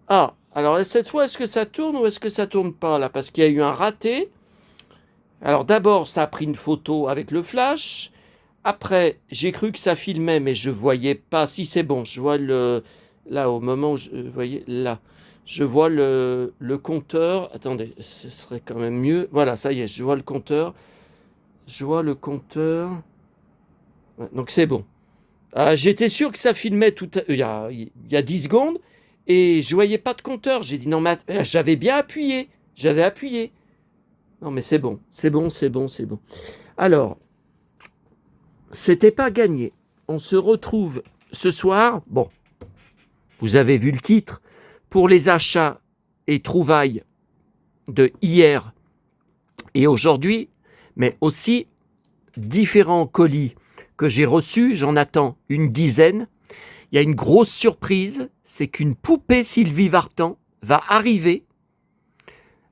Ah, alors cette fois, est-ce que ça tourne ou est-ce que ça tourne pas là? Parce qu'il y a eu un raté. Alors d'abord, ça a pris une photo avec le flash. Après, j'ai cru que ça filmait, mais je voyais pas. Si c'est bon, je vois le là au moment où vous voyez là, je vois le compteur. Attendez, ce serait quand même mieux. Voilà, ça y est, je vois le compteur. Je vois le compteur. Ouais, donc c'est bon. J'étais sûr que ça filmait il y a 10 secondes et je voyais pas de compteur. J'ai dit non, mais j'avais bien appuyé. J'avais appuyé. Non, mais c'est bon. C'est bon, c'est bon, c'est bon. Alors, c'était pas gagné. On se retrouve ce soir. Bon, vous avez vu le titre. Pour les achats et trouvailles de hier et aujourd'hui, mais aussi différents colis que j'ai reçus. J'en attends une dizaine. Il y a une grosse surprise, c'est qu'une poupée Sylvie Vartan va arriver.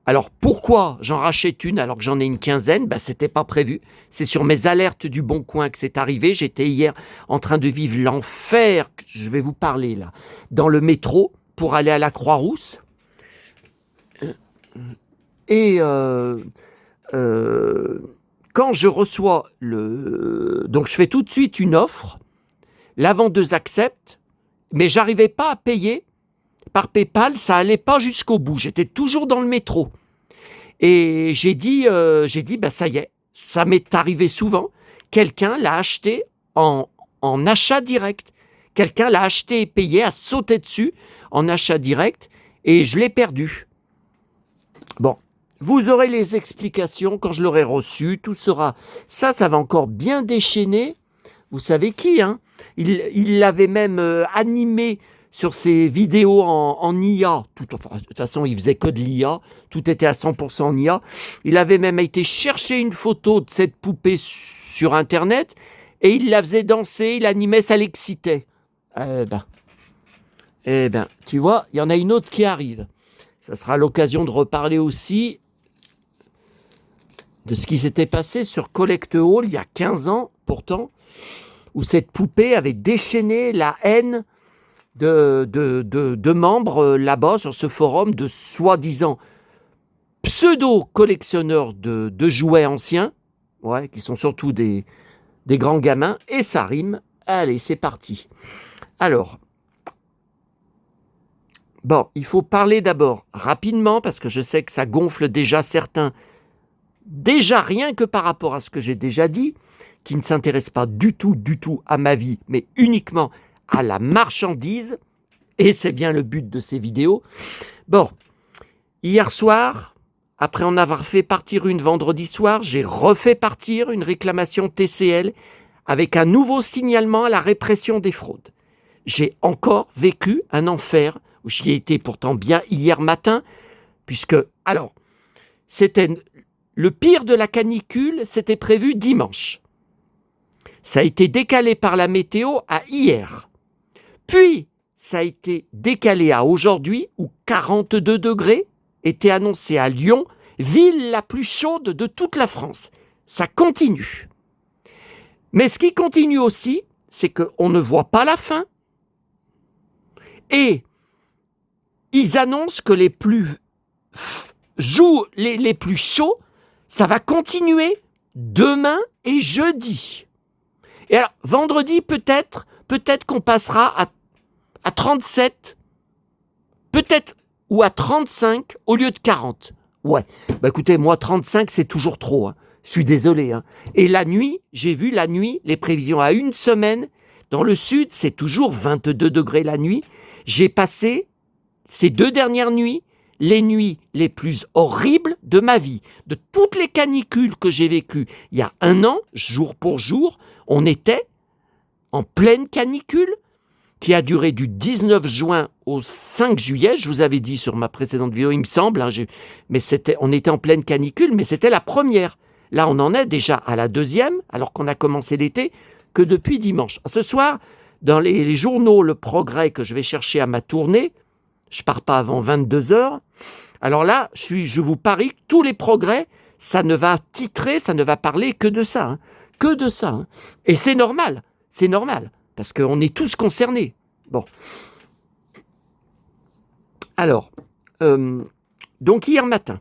Alors pourquoi j'en rachète une alors que j'en ai une quinzaine? C'était pas prévu. C'est sur mes alertes du Bon Coin que c'est arrivé. J'étais hier en train de vivre l'enfer, je vais vous parler là, dans le métro pour aller à la Croix-Rousse. Et euh, quand je reçois le... Donc je fais tout de suite une offre, la vendeuse accepte, mais j'arrivais pas à payer par PayPal, ça allait pas jusqu'au bout. J'étais toujours dans le métro. Et j'ai dit, ça y est, ça m'est arrivé souvent. Quelqu'un l'a acheté en achat direct. Quelqu'un l'a acheté et payé, a sauté dessus en achat direct, et je l'ai perdu. Bon, vous aurez les explications quand je l'aurai reçu. Tout sera... Ça va encore bien déchaîner. Vous savez qui, hein? Il l'avait même animé sur ses vidéos en IA. Enfin, de toute façon, il faisait que de l'IA. Tout était à 100% en IA. Il avait même été chercher une photo de cette poupée sur Internet et il la faisait danser, il animait, ça l'excitait. Eh ben, tu vois, il y en a une autre qui arrive. Ça sera l'occasion de reparler aussi de ce qui s'était passé sur Collect Hall il y a 15 ans, pourtant, où cette poupée avait déchaîné la haine de membres là-bas sur ce forum de soi-disant pseudo-collectionneurs de jouets anciens, ouais, qui sont surtout des grands gamins, et ça rime. Allez, c'est parti. Alors, bon, il faut parler d'abord rapidement, parce que je sais que ça gonfle déjà certains, déjà rien que par rapport à ce que j'ai déjà dit, qui ne s'intéressent pas du tout à ma vie, mais uniquement à la marchandise, et c'est bien le but de ces vidéos. Bon, hier soir, après en avoir fait partir une vendredi soir, j'ai refait partir une réclamation TCL avec un nouveau signalement à la répression des fraudes. J'ai encore vécu un enfer, où j'y ai été pourtant bien hier matin, puisque, alors, c'était le pire de la canicule, c'était prévu dimanche. Ça a été décalé par la météo à hier. Puis, ça a été décalé à aujourd'hui, où 42 degrés étaient annoncés à Lyon, ville la plus chaude de toute la France. Ça continue. Mais ce qui continue aussi, c'est qu'on ne voit pas la fin. Et ils annoncent que les plus chauds, ça va continuer demain et jeudi. Et alors, vendredi, peut-être qu'on passera à 37, peut-être, ou à 35 au lieu de 40. Ouais, écoutez, moi, 35, c'est toujours trop. Hein. Je suis désolé. Hein. Et la nuit, j'ai vu la nuit, les prévisions à une semaine. Dans le sud, c'est toujours 22 degrés la nuit. J'ai passé ces 2 dernières nuits, les nuits les plus horribles de ma vie. De toutes les canicules que j'ai vécues il y a un an, jour pour jour, on était en pleine canicule qui a duré du 19 juin au 5 juillet. Je vous avais dit sur ma précédente vidéo, il me semble, hein, mais on était en pleine canicule, mais c'était la première. Là, on en est déjà à la deuxième, alors qu'on a commencé l'été, que depuis dimanche. Ce soir, dans les journaux Le Progrès que je vais chercher à ma tournée, je ne pars pas avant 22 heures. Alors là, je vous parie que tous les progrès, ça ne va titrer, ça ne va parler que de ça. Hein, que de ça. Hein. Et c'est normal, parce qu'on est tous concernés. Bon. Alors, donc hier matin,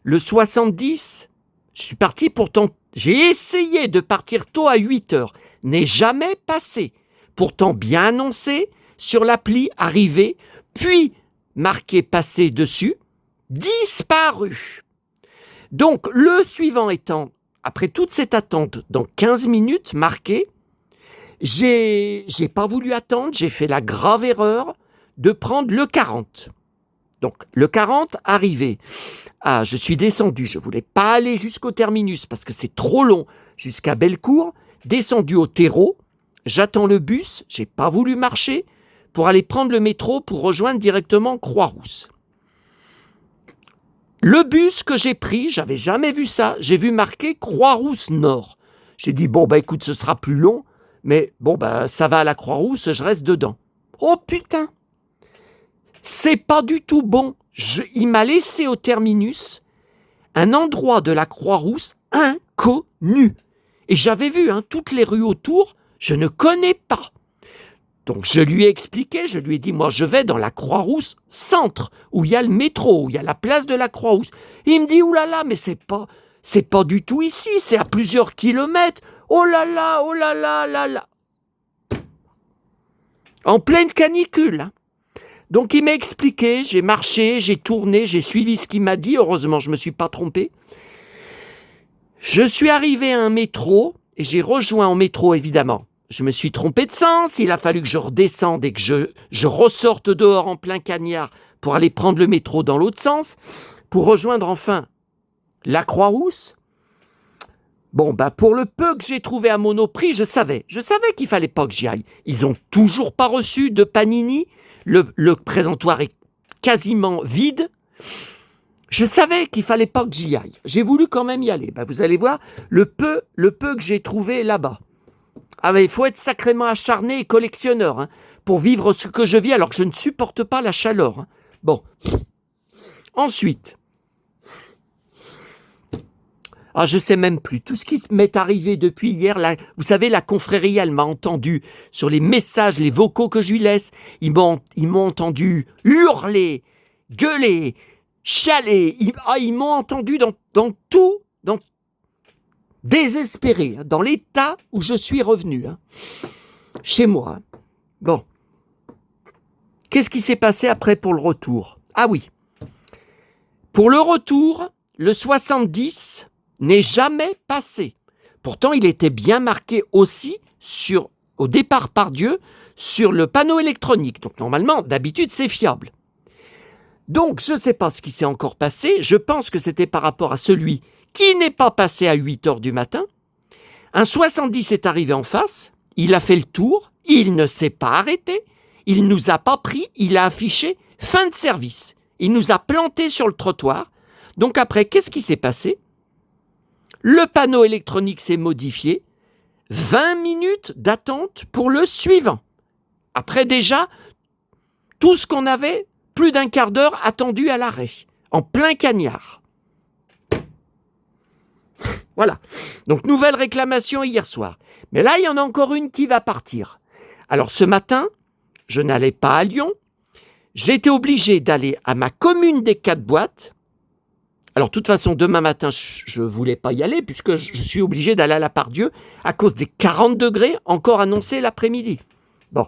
le 70, je suis parti pourtant, j'ai essayé de partir tôt à 8h, n'est jamais passé. Pourtant bien annoncé sur l'appli arrivé, puis marqué passé dessus, disparu. Donc le suivant étant, après toute cette attente, dans 15 minutes marqué, j'ai pas voulu attendre, j'ai fait la grave erreur de prendre le 40. Donc le 40 arrivé. Ah, je suis descendu, je voulais pas aller jusqu'au terminus parce que c'est trop long, jusqu'à Bellecour, descendu au terreau, j'attends le bus, j'ai pas voulu marcher pour aller prendre le métro pour rejoindre directement Croix-Rousse. Le bus que j'ai pris, j'avais jamais vu ça, j'ai vu marqué Croix-Rousse Nord. J'ai dit bon bah écoute, ce sera plus long, mais bon bah ça va à la Croix-Rousse, je reste dedans. Oh putain, c'est pas du tout bon. Il m'a laissé au terminus un endroit de la Croix-Rousse inconnu. Et j'avais vu toutes les rues autour, je ne connais pas. Donc je lui ai expliqué, je lui ai dit, moi je vais dans la Croix-Rousse centre, où il y a le métro, où il y a la place de la Croix-Rousse. Et il me dit, oulala, mais c'est pas du tout ici, c'est à plusieurs kilomètres. Oh là là, oh là là, là là. En pleine canicule, hein. Donc il m'a expliqué, j'ai marché, j'ai tourné, j'ai suivi ce qu'il m'a dit, heureusement je ne me suis pas trompé. Je suis arrivé à un métro, et j'ai rejoint en métro évidemment. Je me suis trompé de sens, il a fallu que je redescende et que je ressorte dehors en plein cagnard pour aller prendre le métro dans l'autre sens, pour rejoindre enfin la Croix-Rousse. Bon, bah pour le peu que j'ai trouvé à Monoprix, je savais qu'il fallait pas que j'y aille. Ils ont toujours pas reçu de panini. Le présentoir est quasiment vide. Je savais qu'il fallait pas que j'y aille. J'ai voulu quand même y aller. Bah, vous allez voir le peu que j'ai trouvé là-bas. Ah mais il faut être sacrément acharné et collectionneur pour vivre ce que je vis alors que je ne supporte pas la chaleur. Bon. Ensuite, je ne sais même plus. Tout ce qui m'est arrivé depuis hier, vous savez, la confrérie, elle m'a entendu sur les messages, les vocaux que je lui laisse. Ils m'ont entendu hurler, gueuler, chialer. Ils m'ont entendu dans tout, désespéré, dans l'état où je suis revenu, chez moi. Bon. Qu'est-ce qui s'est passé après pour le retour? Ah oui. Pour le retour, le 70 n'est jamais passé. Pourtant, il était bien marqué aussi au départ par Dieu sur le panneau électronique. Donc normalement, d'habitude, c'est fiable. Donc, je ne sais pas ce qui s'est encore passé. Je pense que c'était par rapport à celui qui n'est pas passé à 8h du matin. Un 70 est arrivé en face, il a fait le tour, il ne s'est pas arrêté, il ne nous a pas pris, il a affiché fin de service. Il nous a plantés sur le trottoir. Donc après, qu'est-ce qui s'est passé? Le panneau électronique s'est modifié. 20 minutes d'attente pour le suivant. Après déjà, tout ce qu'on avait, plus d'un quart d'heure attendu à l'arrêt, en plein cagnard. Voilà. Donc, nouvelle réclamation hier soir. Mais là, il y en a encore une qui va partir. Alors, ce matin, je n'allais pas à Lyon. J'étais obligé d'aller à ma commune des 4 boîtes. Alors, de toute façon, demain matin, je ne voulais pas y aller puisque je suis obligé d'aller à la Part-Dieu à cause des 40 degrés encore annoncés l'après-midi. Bon.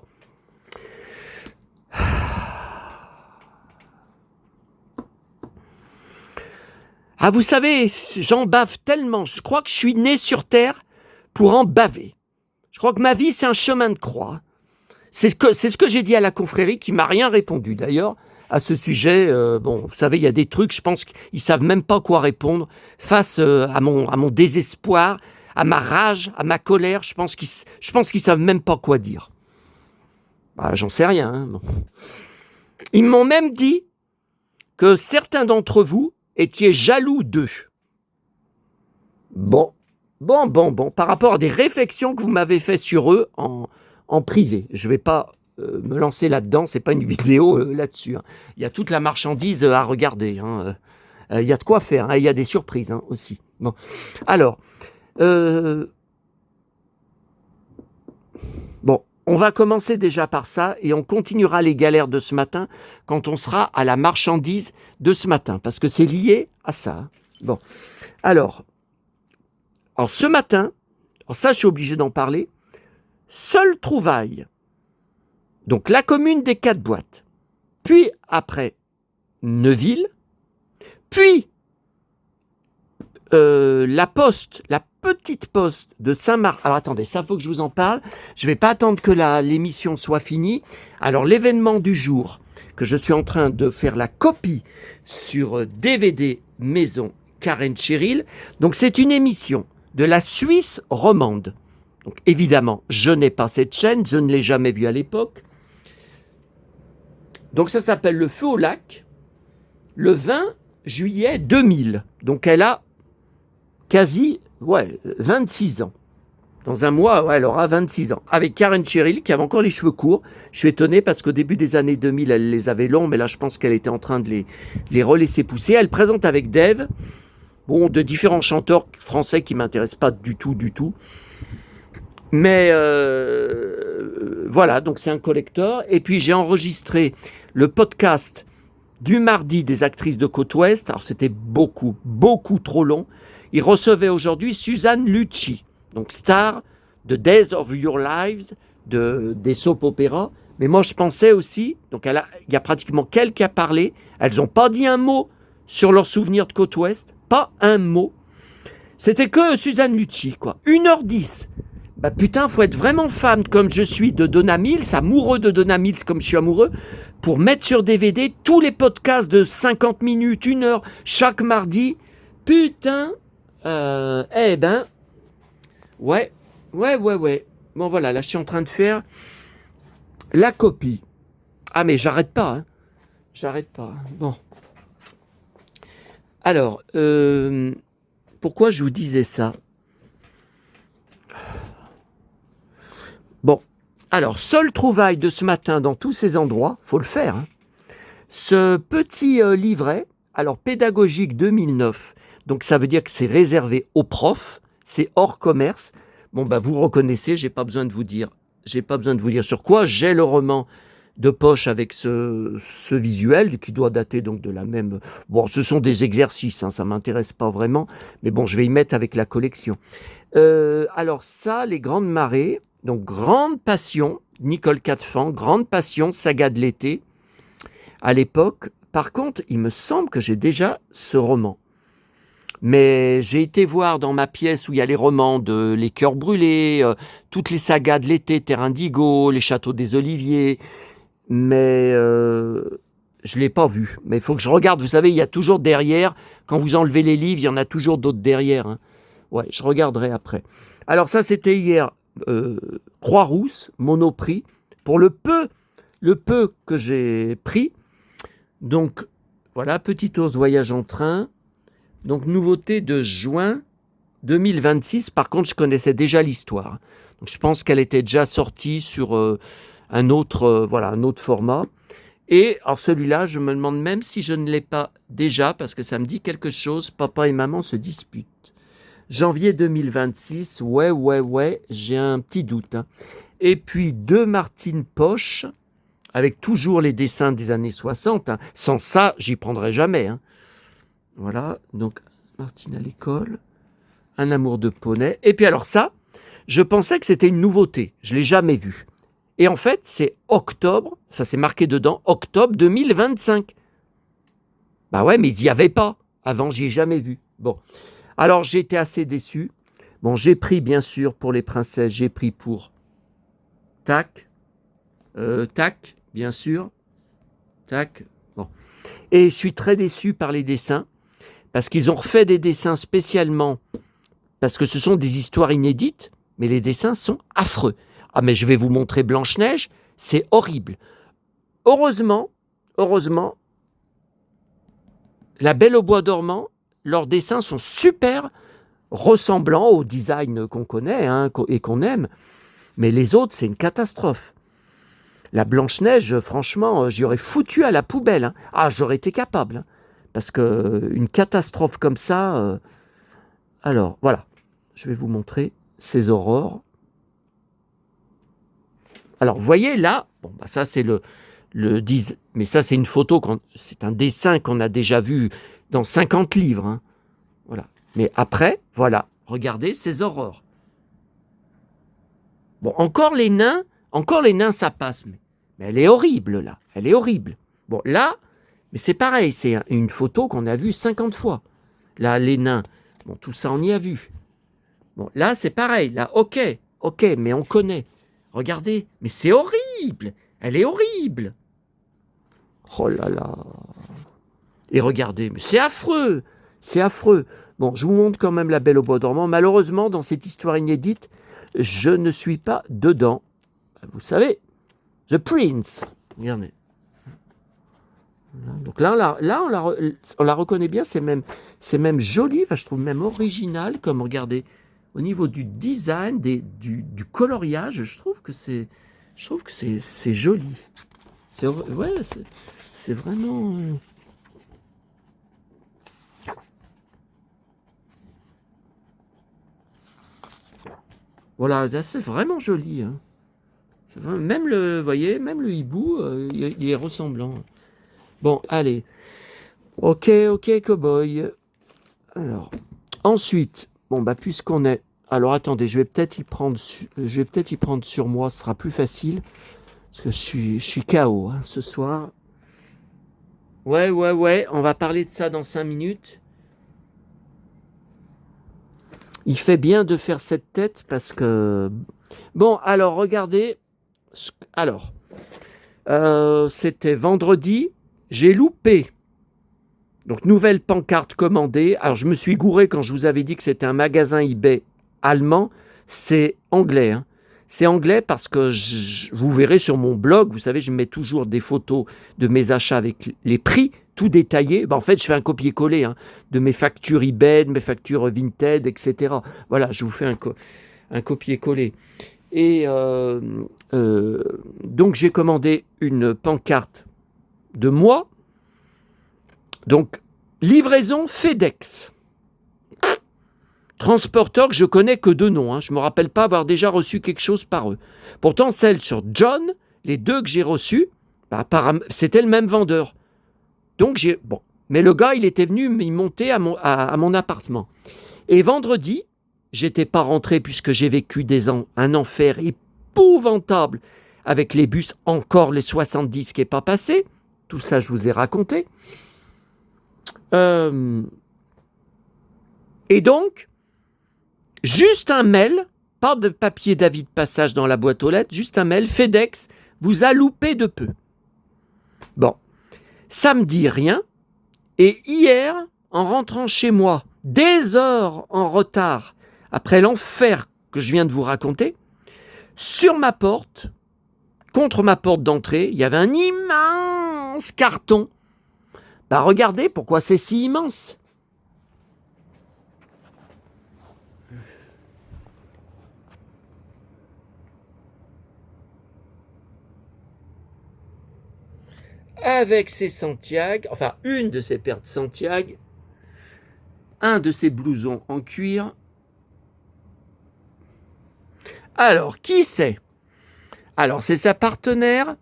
Ah, vous savez, j'en bave tellement. Je crois que je suis né sur Terre pour en baver. Je crois que ma vie, c'est un chemin de croix. C'est ce que j'ai dit à la confrérie qui m'a rien répondu d'ailleurs à ce sujet. Bon, vous savez, il y a des trucs, je pense qu'ils savent même pas quoi répondre face à mon désespoir, à ma rage, à ma colère. Je pense qu'ils savent même pas quoi dire. Bah, j'en sais rien. Bon. Ils m'ont même dit que certains d'entre vous étiez jaloux d'eux. Bon, par rapport à des réflexions que vous m'avez fait sur eux en privé. Je ne vais pas me lancer là-dedans, c'est pas une vidéo là-dessus. Il y a toute la marchandise à regarder. Il y a de quoi faire, il y a des surprises aussi. Bon. Alors, bon, On va commencer déjà par ça et on continuera les galères de ce matin quand on sera à la marchandise de ce matin, parce que c'est lié à ça. Hein. Bon, alors ce matin, ça je suis obligé d'en parler, seule trouvaille, donc la commune des 4 boîtes, puis après Neuville, puis la poste, la petite poste de Saint-Marc. Alors attendez, ça faut que je vous en parle. Je vais pas attendre que l'émission soit finie. Alors l'événement du jour, que je suis en train de faire la copie sur DVD Maison Karen Cheryl. Donc c'est une émission de la Suisse romande. Donc évidemment, je n'ai pas cette chaîne, je ne l'ai jamais vue à l'époque. Donc ça s'appelle Le Feu au lac, le 20 juillet 2000. Donc elle a quasi 26 ans. Dans un mois, elle aura 26 ans. Avec Karen Cheryl, qui avait encore les cheveux courts. Je suis étonné parce qu'au début des années 2000, elle les avait longs, mais là, je pense qu'elle était en train de les relaisser pousser. Elle présente avec Dave, de différents chanteurs français qui ne m'intéressent pas du tout. Mais voilà, donc c'est un collector. Et puis, j'ai enregistré le podcast du mardi des actrices de Côte-Ouest. Alors, c'était beaucoup trop long. Il recevait aujourd'hui Suzanne Lucci, donc star de Days of Your Lives, des soap opéras. Mais moi, je pensais aussi, donc il y a pratiquement qu'elle qui a parlé. Elles n'ont pas dit un mot sur leurs souvenirs de Côte-Ouest, pas un mot. C'était que Suzanne Lucci, quoi. 1h10. Bah putain, faut être vraiment fan comme je suis de Donna Mills, amoureux de Donna Mills comme je suis amoureux, pour mettre sur DVD tous les podcasts de 50 minutes, 1 heure, chaque mardi. Putain, ouais. Bon voilà, là je suis en train de faire la copie. Ah mais j'arrête pas. Bon. Alors, pourquoi je vous disais ça? Bon, alors, seule trouvaille de ce matin dans tous ces endroits, faut le faire. Hein. Ce petit livret, alors pédagogique 2009, donc ça veut dire que c'est réservé aux profs, c'est hors commerce. Bon, vous reconnaissez, j'ai pas besoin de vous dire sur quoi. J'ai le roman de poche avec ce visuel qui doit dater donc de la même. Bon, ce sont des exercices, hein, ça m'intéresse pas vraiment, mais bon, je vais y mettre avec la collection. Alors ça, les grandes marées, donc Grande Passion, Nicole Catfan, Grande Passion, saga de l'été. À l'époque, par contre, il me semble que j'ai déjà ce roman. Mais j'ai été voir dans ma pièce où il y a les romans de Les Cœurs Brûlés, toutes les sagas de l'été, Terre Indigo, Les Châteaux des Oliviers, mais je ne l'ai pas vu. Mais il faut que je regarde. Vous savez, il y a toujours derrière, quand vous enlevez les livres, il y en a toujours d'autres derrière. Hein. Ouais, je regarderai après. Alors ça, c'était hier, Croix-Rousse, Monoprix, pour le peu que j'ai pris. Donc, voilà, Petit Ours Voyage en train. Donc, nouveauté de juin 2026. Par contre, je connaissais déjà l'histoire. Donc, je pense qu'elle était déjà sortie sur un autre format. Et alors celui-là, je me demande même si je ne l'ai pas déjà, parce que ça me dit quelque chose. Papa et maman se disputent. Janvier 2026, ouais, j'ai un petit doute. Hein. Et puis, de Martine Poche, avec toujours les dessins des années 60. Hein. Sans ça, j'y prendrai jamais. Hein. Voilà, donc Martine à l'école, Un amour de poney. Et puis alors ça, je pensais que c'était une nouveauté. Je ne l'ai jamais vu. Et en fait, c'est octobre, ça c'est marqué dedans, octobre 2025. Bah ouais, mais il n'y avait pas. Avant, j'y ai jamais vu. Bon, alors j'ai été assez déçu. Bon, j'ai pris bien sûr pour les princesses, j'ai pris pour Tac, bien sûr, Tac. Bon. Et je suis très déçu par les dessins, parce qu'ils ont refait des dessins spécialement, parce que ce sont des histoires inédites, mais les dessins sont affreux. Ah mais je vais vous montrer Blanche-Neige, c'est horrible. Heureusement, La Belle au bois dormant, leurs dessins sont super ressemblants au design qu'on connaît et qu'on aime, mais les autres, c'est une catastrophe. La Blanche-Neige, franchement, j'y aurais foutu à la poubelle. Hein. Ah, j'aurais été capable. Hein, parce qu'une catastrophe comme ça... Alors, voilà. Je vais vous montrer ces aurores. Alors, vous voyez là, bon, bah, ça c'est mais ça c'est une photo, c'est un dessin qu'on a déjà vu dans 50 livres. Hein. Voilà. Mais après, voilà, regardez ces aurores. Bon, encore les nains, ça passe. Mais elle est horrible, là. Elle est horrible. Bon, là, mais c'est pareil, c'est une photo qu'on a vue 50 fois. Là, les nains, bon, tout ça, on y a vu. Bon, là, c'est pareil. Là, ok, mais on connaît. Regardez, mais c'est horrible. Elle est horrible. Oh là là. Et regardez, mais c'est affreux. C'est affreux. Bon, je vous montre quand même La Belle au bois dormant. Malheureusement, dans cette histoire inédite, je ne suis pas dedans. Vous savez, The Prince. Regardez. Donc là, on la reconnaît bien. C'est même joli. Enfin, je trouve même original. Comme regardez, au niveau du design, du coloriage, je trouve que c'est joli. C'est vraiment. Voilà, c'est vraiment joli. Hein. Même même le hibou, il est ressemblant. Bon, allez. Ok, cowboy. Alors, ensuite, bon, bah, puisqu'on est... Alors, attendez, je vais peut-être y prendre sur moi, ce sera plus facile. Parce que je suis KO hein, ce soir. Ouais, on va parler de ça dans 5 minutes. Il fait bien de faire cette tête parce que... Bon, alors, regardez. Alors, c'était vendredi. J'ai loupé. Donc, nouvelle pancarte commandée. Alors, je me suis gouré quand je vous avais dit que c'était un magasin eBay allemand. C'est anglais. Hein. C'est anglais parce que vous verrez sur mon blog, vous savez, je mets toujours des photos de mes achats avec les prix, tout détaillé. Ben, en fait, je fais un copier-coller hein, de mes factures eBay, de mes factures Vinted, etc. Voilà, je vous fais un copier-coller. Et donc, j'ai commandé une pancarte de moi. Donc, livraison FedEx. Transporteur que je connais que de nom. Hein. Je ne me rappelle pas avoir déjà reçu quelque chose par eux. Pourtant, celle sur John, les deux que j'ai reçues, bah, c'était le même vendeur. Donc, bon. Mais le gars, il était venu m'y monter à mon appartement. Et vendredi, j'étais pas rentré puisque j'ai vécu un enfer épouvantable avec les bus, encore les 70 qui n'est pas passé. Tout ça, je vous ai raconté. Et donc, juste un mail, pas de papier d'avis de passage dans la boîte aux lettres, juste un mail, FedEx vous a loupé de peu. Bon, ça me dit rien. Et hier, en rentrant chez moi, des heures en retard, après l'enfer que je viens de vous raconter, sur ma porte, contre ma porte d'entrée, il y avait un immense carton. Bah regardez, pourquoi c'est si immense? Avec ses Santiago, enfin une de ses paires de Santiago, un de ses blousons en cuir. Alors, qui c'est? Alors, c'est sa partenaire.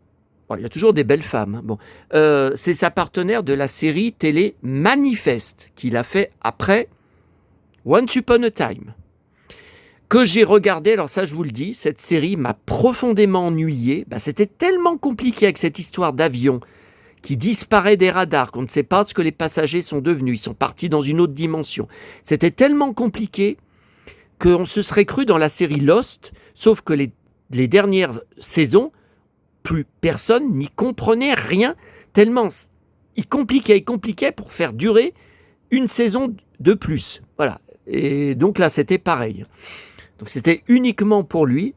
Bon, il y a toujours des belles femmes. Hein. Bon, c'est sa partenaire de la série télé Manifeste, qu'il a fait après Once Upon a Time. Que j'ai regardé, alors ça je vous le dis, cette série m'a profondément ennuyé. Bah, c'était tellement compliqué avec cette histoire d'avion qui disparaît des radars, qu'on ne sait pas ce que les passagers sont devenus. Ils sont partis dans une autre dimension. C'était tellement compliqué qu'on se serait cru dans la série Lost, sauf que les dernières saisons, plus personne n'y comprenait rien, tellement il compliquait pour faire durer une saison de plus. Voilà. Et donc là, c'était pareil. Donc c'était uniquement pour lui.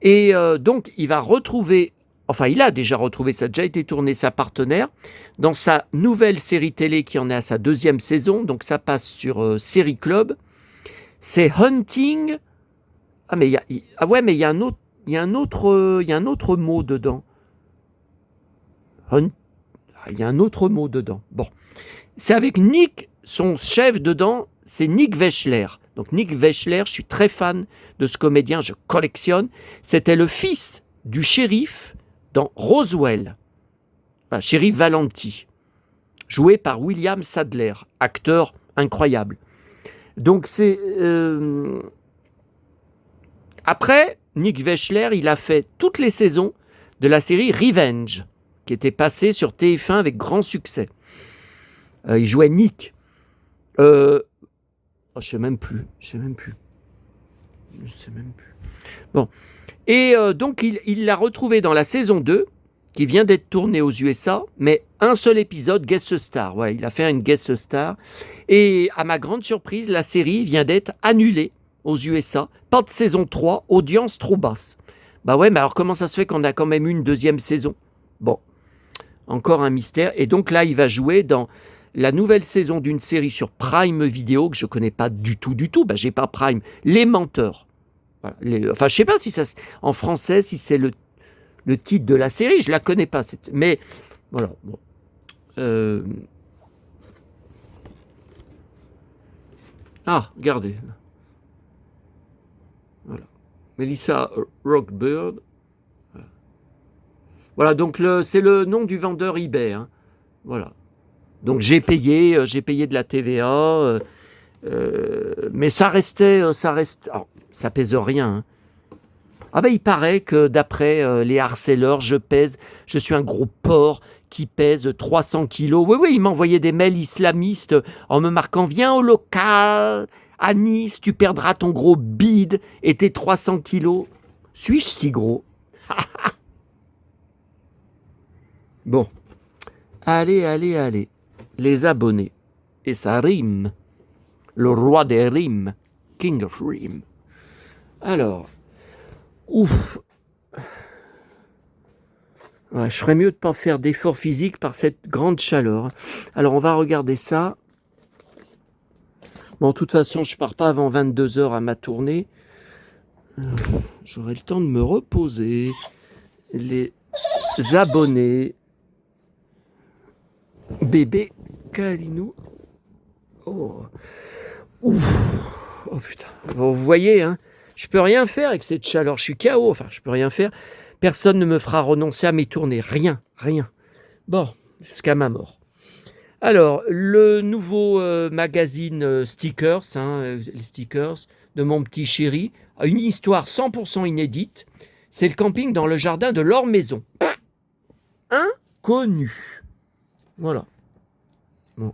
Et donc, il va retrouver, enfin, il a déjà retrouvé, ça a déjà été tourné, sa partenaire, dans sa nouvelle série télé qui en est à sa 2e saison. Donc, ça passe sur Série Club. C'est Hunting. Ah, mais il y a un autre mot dedans. Il y a un autre mot dedans. Bon. C'est avec Nick, son chef dedans, c'est Nick Wechsler. Donc Nick Wechsler, je suis très fan de ce comédien, je collectionne. C'était le fils du shérif dans Roswell. Enfin, shérif Valenti, joué par William Sadler, acteur incroyable. Donc c'est... Après, Nick Wechsler, il a fait toutes les saisons de la série Revenge, qui était passée sur TF1 avec grand succès. Il jouait Nick. Je sais même plus. Bon. Et donc, il l'a retrouvé dans la saison 2, qui vient d'être tournée aux USA, mais un seul épisode, guest star. Ouais, il a fait une guest star. Et à ma grande surprise, la série vient d'être annulée aux USA. Pas de saison 3, audience trop basse. Bah ouais, mais alors comment ça se fait qu'on a quand même une deuxième saison? Bon, encore un mystère. Et donc là, il va jouer dans la nouvelle saison d'une série sur Prime Video, que je ne connais pas du tout. Bah, j'ai pas Prime. Les Menteurs. Voilà, enfin, je ne sais pas si ça, en français, si c'est le titre de la série, je ne la connais pas. Mais voilà. Bon. Ah, regardez. Voilà. Melissa Rockbird. Voilà, donc c'est le nom du vendeur eBay. Hein. Voilà. Donc j'ai payé de la TVA, mais ça reste, alors, ça pèse rien. Hein. Ah ben il paraît que d'après les harceleurs, je suis un gros porc qui pèse 300 kilos. Oui, il m'envoyait des mails islamistes en me marquant « Viens au local, à Nice, tu perdras ton gros bide et tes 300 kilos. » Suis-je si gros? Bon, allez, les abonnés. Et ça rime. Le roi des rimes, King of Rime. Alors, ouf. Ouais, je ferais mieux de ne pas faire d'effort physique par cette grande chaleur. Alors, on va regarder ça. Bon, de toute façon, je ne pars pas avant 22h à ma tournée. J'aurai le temps de me reposer. Les abonnés. Bébé Kalinou. Oh. Ouf. Oh putain. Bon, vous voyez, hein, je peux rien faire avec cette chaleur. Je suis KO. Enfin, je peux rien faire. Personne ne me fera renoncer à mes tournées. Rien. Bon, jusqu'à ma mort. Alors, le nouveau magazine Stickers, les stickers de mon petit chéri, a une histoire 100% inédite. C'est le camping dans le jardin de leur maison. Inconnu. Voilà. Bon.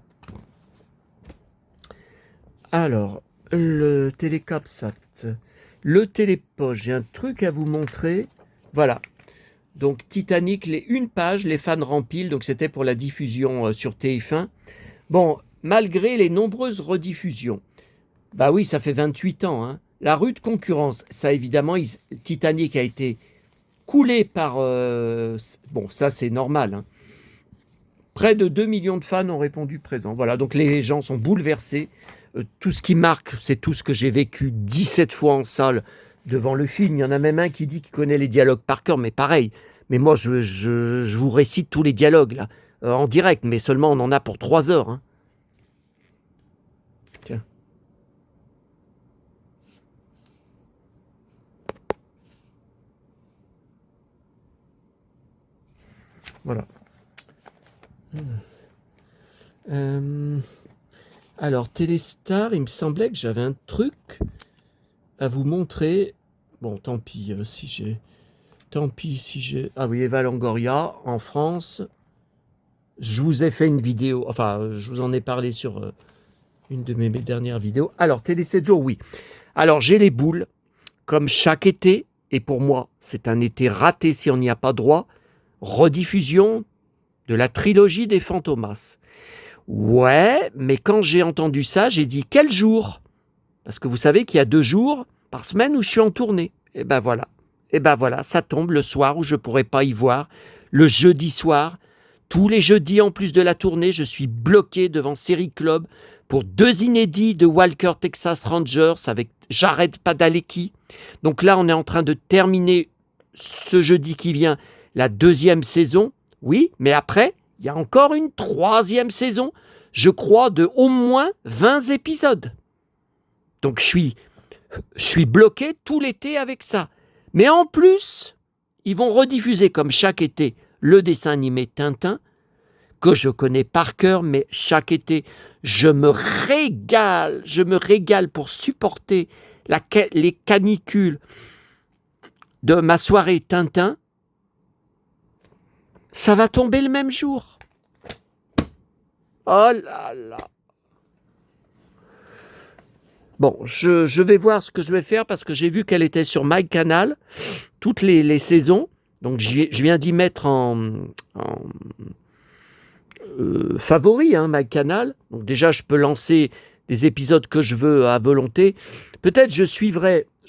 Alors, le télécapsat, le télépoche, j'ai un truc à vous montrer. Voilà. Donc, Titanic, une page, les fans rempilent. Donc, c'était pour la diffusion sur TF1. Bon, malgré les nombreuses rediffusions, bah oui, ça fait 28 ans. Hein, la rude concurrence, ça évidemment, Titanic a été coulé par... bon, ça c'est normal. Hein. Près de 2 millions de fans ont répondu présent. Voilà, donc les gens sont bouleversés. Tout ce qui marque, c'est tout ce que j'ai vécu 17 fois en salle devant le film. Il y en a même un qui dit qu'il connaît les dialogues par cœur, mais pareil. Mais moi, je vous récite tous les dialogues là, en direct, mais seulement on en a pour 3 heures. Hein. Tiens. Voilà. Alors, Téléstar, il me semblait que j'avais un truc à vous montrer. Bon, tant pis si j'ai... Ah oui, Eva Longoria, en France. Je vous ai fait une vidéo, enfin, je vous en ai parlé sur une de mes dernières vidéos. Alors, Télé 7 jours, oui. Alors, j'ai les boules, comme chaque été, et pour moi, c'est un été raté si on n'y a pas droit. Rediffusion de la trilogie des Fantomas. Ouais, mais quand j'ai entendu ça, j'ai dit quel jour? Parce que vous savez qu'il y a 2 jours par semaine où je suis en tournée. Et ben voilà, ça tombe le soir où je ne pourrai pas y voir. Le jeudi soir, tous les jeudis en plus de la tournée, je suis bloqué devant Série Club pour 2 inédits de Walker Texas Rangers avec Jared Padalecki. Donc là, on est en train de terminer ce jeudi qui vient la 2e saison. Oui, mais après, il y a encore une 3e saison, je crois, de au moins 20 épisodes. Donc je suis bloqué tout l'été avec ça. Mais en plus, ils vont rediffuser comme chaque été le dessin animé Tintin, que je connais par cœur, mais chaque été, je me régale pour supporter les canicules de ma soirée Tintin. Ça va tomber le même jour. Oh là là. Bon, je vais voir ce que je vais faire parce que j'ai vu qu'elle était sur MyCanal, toutes les saisons. Donc, je viens d'y mettre en favori, MyCanal. Donc, déjà, je peux lancer les épisodes que je veux à volonté. Peut-être je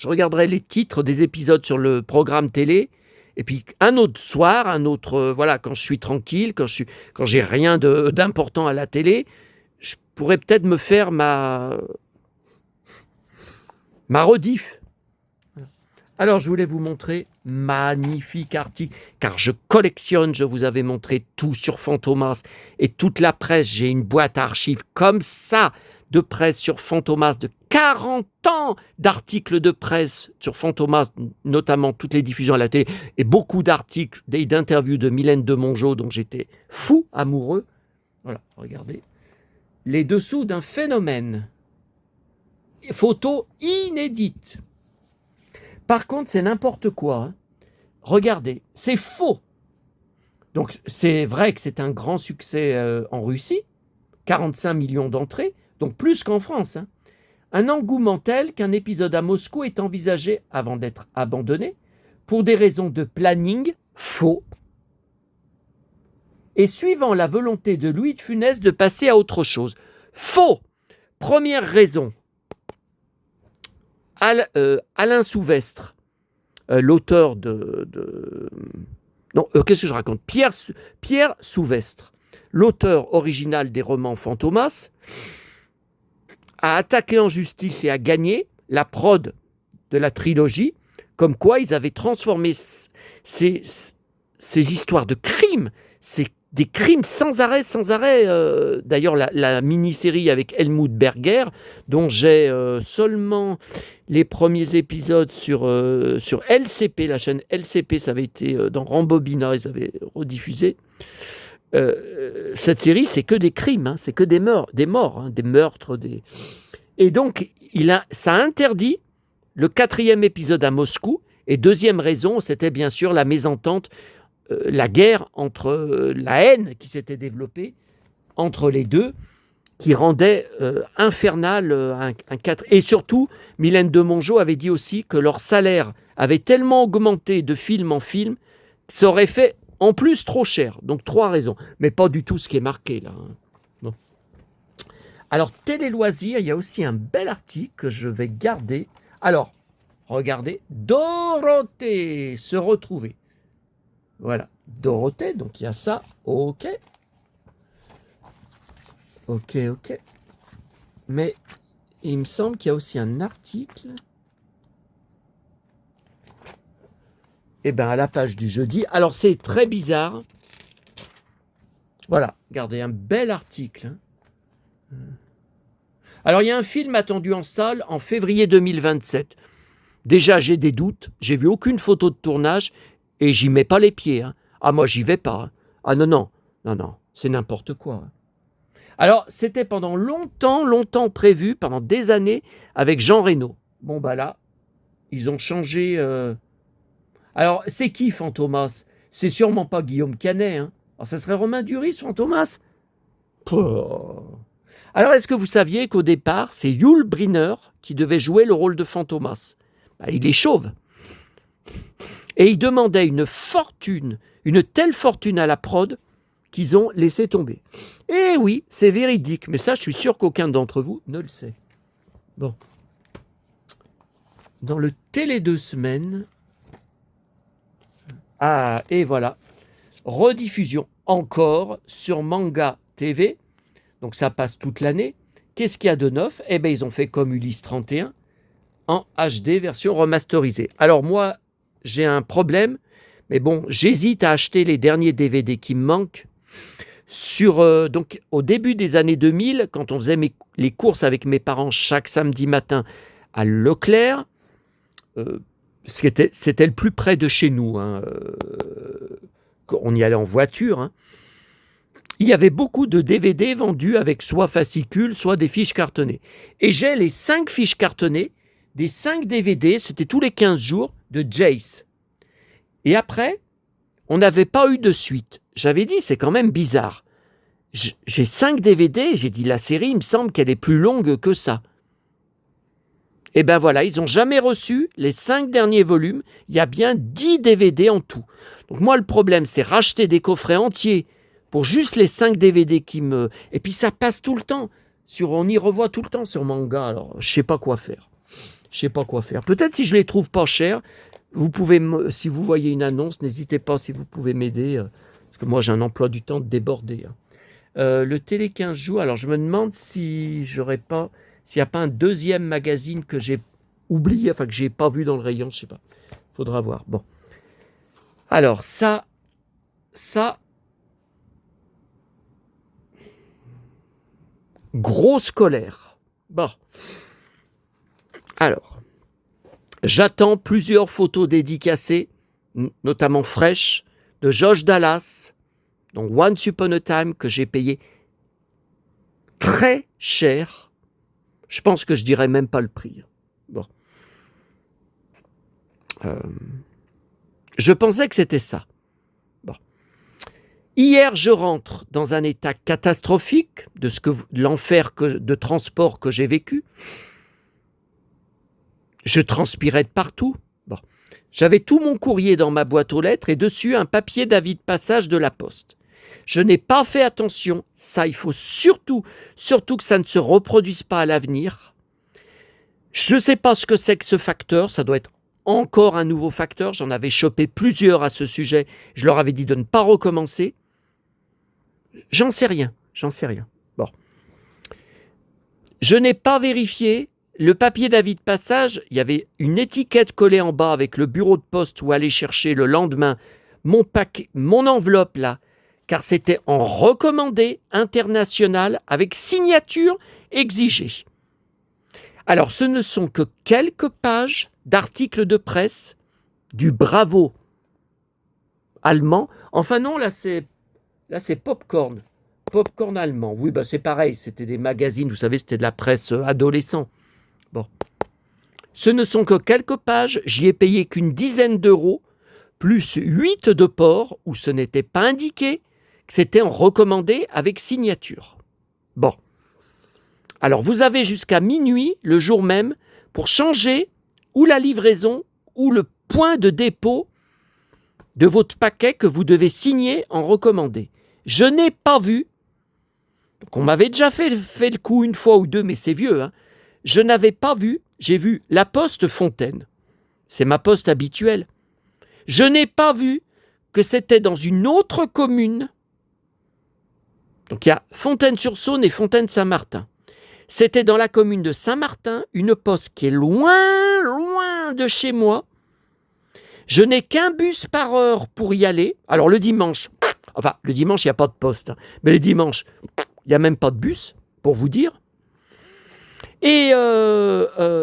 regarderai les titres des épisodes sur le programme télé. Et puis, un autre soir, quand je suis tranquille, quand j'ai rien d'important à la télé, je pourrais peut-être me faire ma rediff. Alors, je voulais vous montrer magnifique article, car je collectionne, je vous avais montré tout sur Fantomas et toute la presse. J'ai une boîte à archives comme ça de presse sur Fantomas, de 40 ans d'articles de presse sur Fantomas, notamment toutes les diffusions à la télé, et beaucoup d'articles et d'interviews de Mylène de Mongeau, dont j'étais fou amoureux. Voilà, regardez. Les dessous d'un phénomène. Photo inédite. Par contre, c'est n'importe quoi. Regardez, c'est faux. Donc, c'est vrai que c'est un grand succès en Russie, 45 millions d'entrées, donc plus qu'en France. Un engouement tel qu'un épisode à Moscou est envisagé avant d'être abandonné pour des raisons de planning faux et suivant la volonté de Louis de Funès de passer à autre chose. Faux. Première raison. Alain Souvestre, l'auteur qu'est-ce que je raconte ? Pierre Souvestre, l'auteur original des romans Fantomas, a attaqué en justice et a gagné la prod de la trilogie, comme quoi ils avaient transformé ces histoires de crimes, des crimes sans arrêt. D'ailleurs, la mini-série avec Helmut Berger, dont j'ai seulement les premiers épisodes sur LCP, la chaîne LCP, ça avait été dans Rambobina, ils avaient rediffusé. Cette série, c'est que des crimes, c'est que des morts, des meurtres. Et donc, ça a interdit le 4e épisode à Moscou. Et deuxième raison, c'était bien sûr la mésentente, la guerre la haine qui s'était développée entre les deux, qui rendait infernal un 4. Et surtout, Mylène de Mongeau avait dit aussi que leur salaire avait tellement augmenté de film en film que ça aurait fait en plus trop cher. Donc 3 raisons, mais pas du tout ce qui est marqué là. Non. Alors, Télé Loisirs, il y a aussi un bel article que je vais garder. Alors, regardez, Dorothée, se retrouver. Voilà, Dorothée, donc il y a ça, ok. Mais il me semble qu'il y a aussi un article. À la page du jeudi. Alors, c'est très bizarre. Voilà, regardez, un bel article. Alors, il y a un film attendu en salle en février 2027. Déjà, j'ai des doutes. J'ai vu aucune photo de tournage et j'y mets pas les pieds. Ah, moi, j'y vais pas. Ah, non, c'est n'importe quoi. Alors, c'était pendant longtemps prévu, pendant des années, avec Jean Reno. Bon, là, ils ont changé. Alors, c'est qui Fantomas ? C'est sûrement pas Guillaume Canet. Alors, ça serait Romain Duris, Fantomas ? Alors, est-ce que vous saviez qu'au départ, c'est Yul Brynner qui devait jouer le rôle de Fantomas ? Il est chauve. Et il demandait une telle fortune à la prod, qu'ils ont laissé tomber. Eh oui, c'est véridique, mais ça, je suis sûr qu'aucun d'entre vous ne le sait. Bon. Dans le Télé 2 semaines, et voilà, rediffusion encore sur Manga TV, donc ça passe toute l'année. Qu'est-ce qu'il y a de neuf ? Ils ont fait comme Ulysse 31, en HD, version remasterisée. Alors moi, j'ai un problème, mais bon, j'hésite à acheter les derniers DVD qui me manquent. Donc, au début des années 2000, quand on faisait les courses avec mes parents chaque samedi matin à Leclerc, C'était le plus près de chez nous. Hein. On y allait en voiture. Hein. Il y avait beaucoup de DVD vendus avec soit fascicules, soit des fiches cartonnées. Et j'ai les 5 fiches cartonnées des 5 DVD, c'était tous les 15 jours, de Jace. Et après, on n'avait pas eu de suite. J'avais dit, c'est quand même bizarre. J'ai 5 DVD, j'ai dit, la série, il me semble qu'elle est plus longue que ça. Et ben voilà, ils n'ont jamais reçu les 5 derniers volumes. Il y a bien 10 DVD en tout. Donc moi, le problème, c'est racheter des coffrets entiers pour juste les 5 DVD qui me... Et puis ça passe tout le temps. On y revoit tout le temps sur Manga. Alors, je ne sais pas quoi faire. Peut-être si je les trouve pas chers, vous pouvez, si vous voyez une annonce, n'hésitez pas si vous pouvez m'aider. Parce que moi, j'ai un emploi du temps débordé. Le Télé 15 jours, alors je me demande s'il n'y a pas un deuxième magazine que j'ai oublié, enfin que j'ai pas vu dans le rayon, je sais pas. Faudra voir. Bon. Alors, ça... Grosse colère. Bon. Alors, j'attends plusieurs photos dédicacées, notamment fraîches, de Josh Dallas, donc Once Upon a Time, que j'ai payé très cher. Je pense que je dirais même pas le prix. Bon. Je pensais que c'était ça. Bon. Hier, je rentre dans un état catastrophique de l'enfer de transport que j'ai vécu. Je transpirais de partout. Bon. J'avais tout mon courrier dans ma boîte aux lettres et dessus un papier d'avis de passage de la poste. Je n'ai pas fait attention. Ça, il faut surtout que ça ne se reproduise pas à l'avenir. Je ne sais pas ce que c'est que ce facteur. Ça doit être encore un nouveau facteur. J'en avais chopé plusieurs à ce sujet. Je leur avais dit de ne pas recommencer. J'en sais rien. Bon. Je n'ai pas vérifié. Le papier d'avis de passage, il y avait une étiquette collée en bas avec le bureau de poste où aller chercher le lendemain mon enveloppe là, car c'était en recommandé international avec signature exigée. Alors, ce ne sont que quelques pages d'articles de presse du Bravo allemand. Enfin non, là c'est Popcorn. Popcorn allemand. Oui, c'est pareil, c'était des magazines, vous savez, c'était de la presse adolescent. Bon. Ce ne sont que quelques pages, j'y ai payé qu'une dizaine d'euros, plus 8 de port, où ce n'était pas indiqué que c'était en recommandé avec signature. Bon. Alors, vous avez jusqu'à minuit, le jour même, pour changer ou la livraison ou le point de dépôt de votre paquet que vous devez signer en recommandé. Je n'ai pas vu, donc on m'avait déjà fait le coup une fois ou deux, mais c'est vieux, hein. Je n'avais pas vu, j'ai vu la poste Fontaine. C'est ma poste habituelle. Je n'ai pas vu que c'était dans une autre commune. Donc il y a Fontaine-sur-Saône et Fontaine-Saint-Martin. C'était dans la commune de Saint-Martin, une poste qui est loin, loin de chez moi. Je n'ai qu'un bus par heure pour y aller. Alors le dimanche, il n'y a pas de poste, hein, mais le dimanche, il n'y a même pas de bus, pour vous dire. Et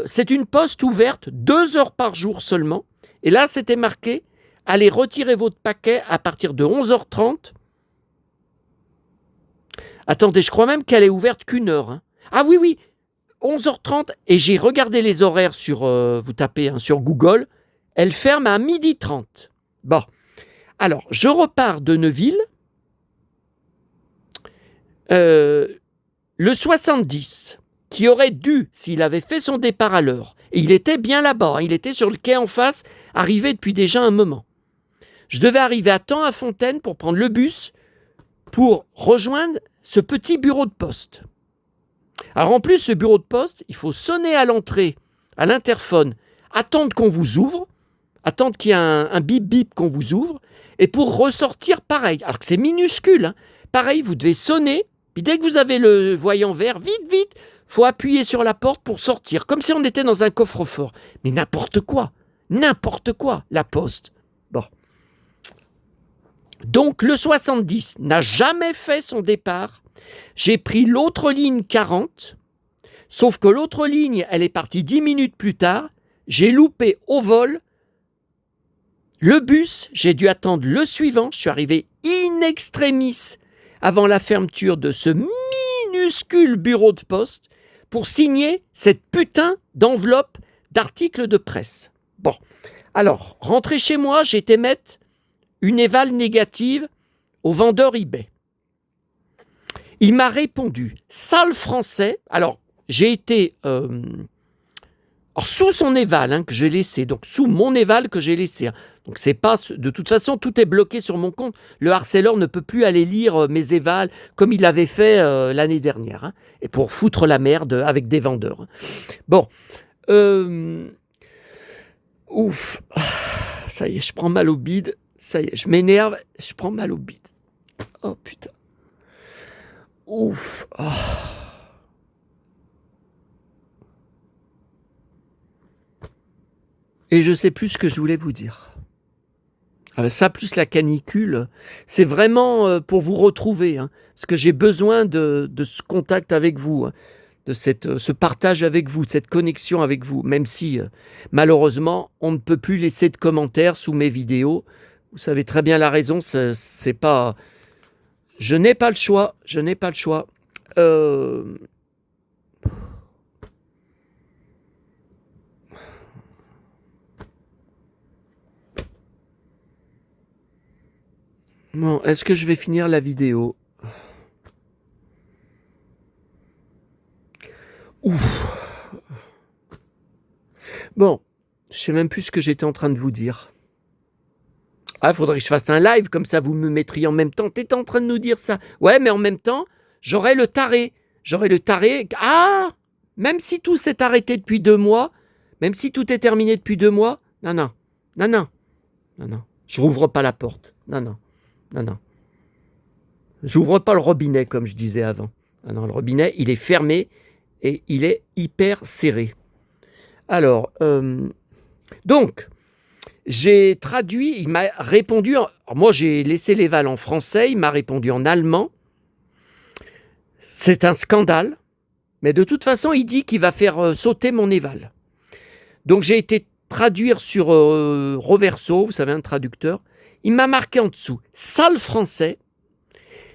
c'est une poste ouverte 2 heures par jour seulement. Et là, c'était marqué, allez retirer votre paquet à partir de 11h30. Attendez, je crois même qu'elle est ouverte qu'1 heure. Hein. Ah oui, 11h30. Et j'ai regardé les horaires vous tapez sur Google. Elle ferme à 12h30. Bon. Alors, je repars de Neuville. Le 70, qui aurait dû, s'il avait fait son départ à l'heure, et il était bien là-bas, hein, il était sur le quai en face, arrivé depuis déjà un moment. Je devais arriver à temps à Fontaine pour prendre le bus pour rejoindre ce petit bureau de poste. Alors en plus, ce bureau de poste, il faut sonner à l'entrée, à l'interphone, attendre qu'on vous ouvre, attendre qu'il y ait un bip-bip qu'on vous ouvre, et pour ressortir, pareil, alors que c'est minuscule, hein, pareil, vous devez sonner, puis dès que vous avez le voyant vert, vite, faut appuyer sur la porte pour sortir, comme si on était dans un coffre-fort. Mais n'importe quoi, la poste. Bon. Donc le 70 n'a jamais fait son départ. J'ai pris l'autre ligne 40, sauf que l'autre ligne, elle est partie 10 minutes plus tard. J'ai loupé au vol Le bus, j'ai dû attendre le suivant. Je suis arrivé in extremis avant la fermeture de ce minuscule bureau de poste pour signer cette putain d'enveloppe d'articles de presse. Bon, alors, rentré chez moi, j'ai été mettre une éval négative au vendeur eBay. Il m'a répondu, sale français. Alors, j'ai été sous son éval que j'ai laissé, donc sous mon éval que j'ai laissé. Donc c'est pas, de toute façon, tout est bloqué sur mon compte. Le harceleur ne peut plus aller lire mes évals comme il avait fait l'année dernière, et pour foutre la merde avec des vendeurs. Bon, ouf, ça y est, je prends mal au bide. Ça y est, je m'énerve, je prends mal au bide. Oh putain. Ouf. Oh. Et je sais plus ce que je voulais vous dire. Ça plus la canicule, c'est vraiment pour vous retrouver, parce que j'ai besoin de ce contact avec vous, de ce partage avec vous, de cette connexion avec vous, même si malheureusement on ne peut plus laisser de commentaires sous mes vidéos. Vous savez très bien la raison, c'est pas... Je n'ai pas le choix, je n'ai pas le choix. Bon, est-ce que je vais finir la vidéo? Ouf. Bon, je sais même plus ce que j'étais en train de vous dire. Ah, faudrait que je fasse un live, comme ça vous me mettriez en même temps. T'étais en train de nous dire ça. Ouais, mais en même temps, j'aurais le taré. J'aurais le taré. Ah, même si tout s'est arrêté depuis 2 mois, même si tout est terminé depuis 2 mois, non. Je rouvre pas la porte. Non. J'ouvre pas le robinet, comme je disais avant. Non, le robinet, il est fermé et il est hyper serré. Alors, donc... J'ai traduit, il m'a répondu, moi j'ai laissé l'éval en français, il m'a répondu en allemand. C'est un scandale, mais de toute façon il dit qu'il va faire sauter mon éval. Donc j'ai été traduire sur Roverso, vous savez un traducteur, il m'a marqué en dessous, sale français,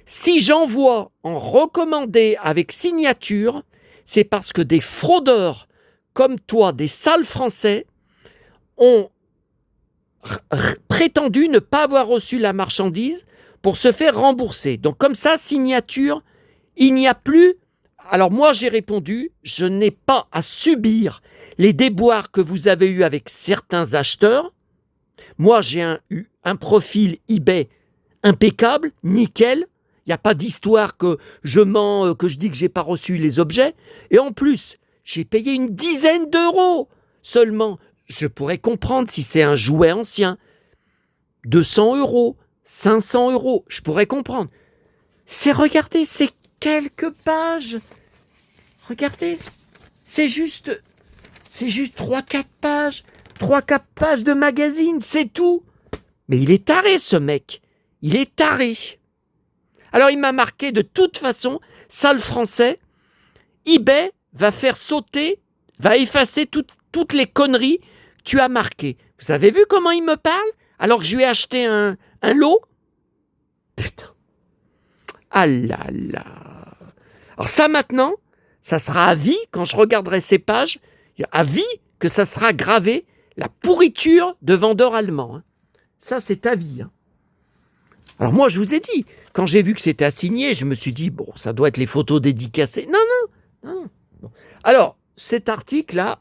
si j'envoie en recommandé avec signature, c'est parce que des fraudeurs comme toi, des sales français, ont prétendu ne pas avoir reçu la marchandise pour se faire rembourser. Donc comme ça, signature, il n'y a plus... Alors moi j'ai répondu, je n'ai pas à subir les déboires que vous avez eus avec certains acheteurs. Moi j'ai eu un profil eBay impeccable, nickel. Il n'y a pas d'histoire que je mens, que je dis que je n'ai pas reçu les objets. Et en plus, j'ai payé une dizaine d'euros seulement. Je pourrais comprendre si c'est un jouet ancien. 200 euros, 500 euros, je pourrais comprendre. Regardez, c'est quelques pages. Regardez, c'est juste 3-4 pages. 3-4 pages de magazine, c'est tout. Mais il est taré, ce mec. Il est taré. Alors, il m'a marqué de toute façon, sale français, eBay va faire sauter, va effacer toutes les conneries tu as marqué. Vous avez vu comment il me parle alors que je lui ai acheté un lot? Putain. Ah là là. Alors ça maintenant, ça sera à vie, quand je regarderai ces pages, à vie que ça sera gravé la pourriture de vendeurs allemands. Ça c'est à vie. Alors moi je vous ai dit, quand j'ai vu que c'était assigné, je me suis dit, bon, ça doit être les photos dédicacées. Non. Bon. Alors, cet article-là,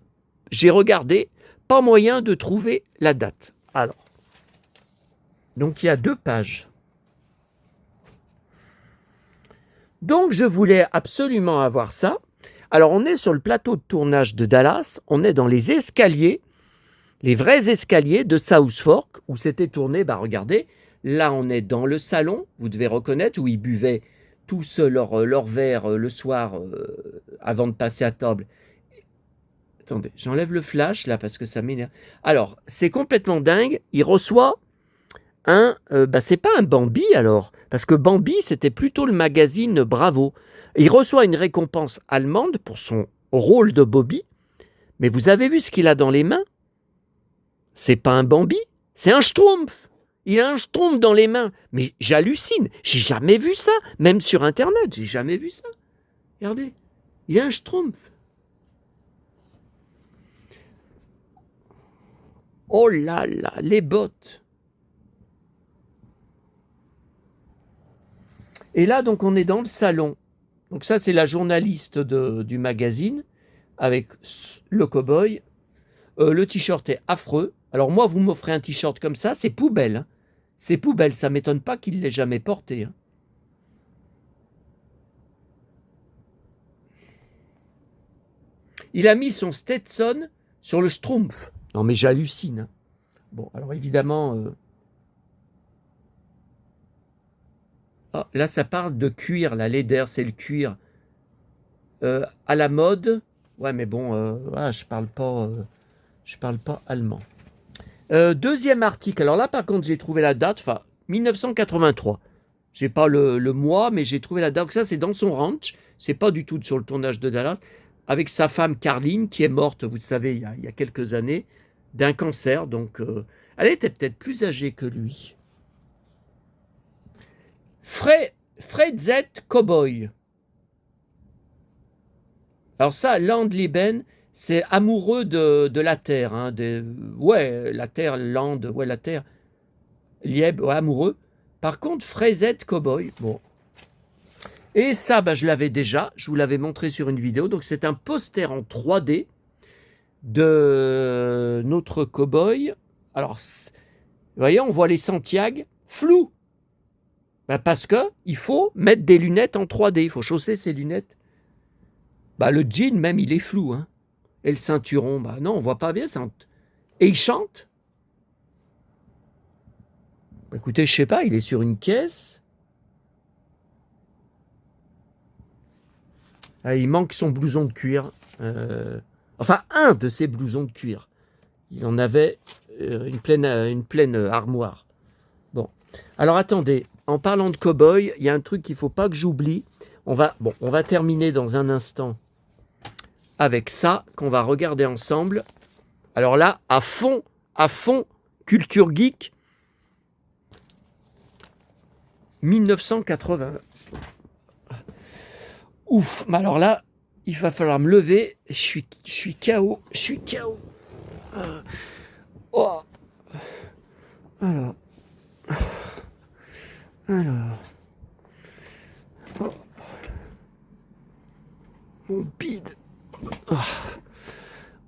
j'ai regardé, pas moyen de trouver la date. Alors, donc il y a 2 pages. Donc je voulais absolument avoir ça. Alors on est sur le plateau de tournage de Dallas, on est dans les escaliers, les vrais escaliers de South Fork, où c'était tourné, regardez, là on est dans le salon, vous devez reconnaître, où ils buvaient tous leur verre le soir avant de passer à table. Attendez, j'enlève le flash là parce que ça m'énerve. Alors, c'est complètement dingue. Il reçoit c'est pas un Bambi alors, parce que Bambi c'était plutôt le magazine Bravo. Il reçoit une récompense allemande pour son rôle de Bobby, mais vous avez vu ce qu'il a dans les mains? C'est pas un Bambi, C'est un schtroumpf. Il a un schtroumpf dans les mains. Mais j'hallucine. J'ai jamais vu ça. Même sur Internet, j'ai jamais vu ça. Regardez. Il a un schtroumpf. Oh là là, les bottes. Et là, donc, on est dans le salon. Donc ça, c'est la journaliste du magazine avec le cow-boy. Le t-shirt est affreux. Alors moi, vous m'offrez un t-shirt comme ça, c'est poubelle. Hein. C'est poubelle, ça ne m'étonne pas qu'il ne l'ait jamais porté. Hein. Il a mis son Stetson sur le schtroumpf. Non mais j'hallucine. Hein. Bon, alors évidemment... Ah, là, ça parle de cuir, la laideur, c'est le cuir. À la mode. Ouais, mais bon, voilà, je parle pas allemand. Deuxième article. Alors là, par contre, j'ai trouvé la date. Enfin, 1983. J'ai pas le mois, mais j'ai trouvé la date. Donc ça, c'est dans son ranch. C'est pas du tout sur le tournage de Dallas. Avec sa femme Carline, qui est morte, vous le savez, il y a quelques années, d'un cancer. Donc, elle était peut-être plus âgée que lui. Fred Z. Cowboy. Alors ça, Landleben, c'est amoureux de la terre. Hein, ouais, la terre, land, ouais, la terre. Lieb, ouais, amoureux. Par contre, Fred Cowboy, bon. Et ça, bah, je l'avais déjà, je vous l'avais montré sur une vidéo. Donc c'est un poster en 3D de notre cowboy. Alors, vous voyez, on voit les Santiago flous. Bah, parce qu'il faut mettre des lunettes en 3D, il faut chausser ses lunettes. Bah, le jean, même, il est flou. Hein. Et le ceinturon, bah non, on voit pas bien. Et il chante. Bah, écoutez, je sais pas, il est sur une caisse. Ah, il manque son blouson de cuir. Enfin, un de ses blousons de cuir. Il en avait une pleine armoire. Bon. Alors, attendez. En parlant de cow-boy, il y a un truc qu'il ne faut pas que j'oublie. On va terminer dans un instant avec ça qu'on va regarder ensemble. Alors là, à fond, culture geek, 1980. Ouf, mais alors là, il va falloir me lever. Je suis KO. Oh. Alors. Oh. Mon bide. Oh.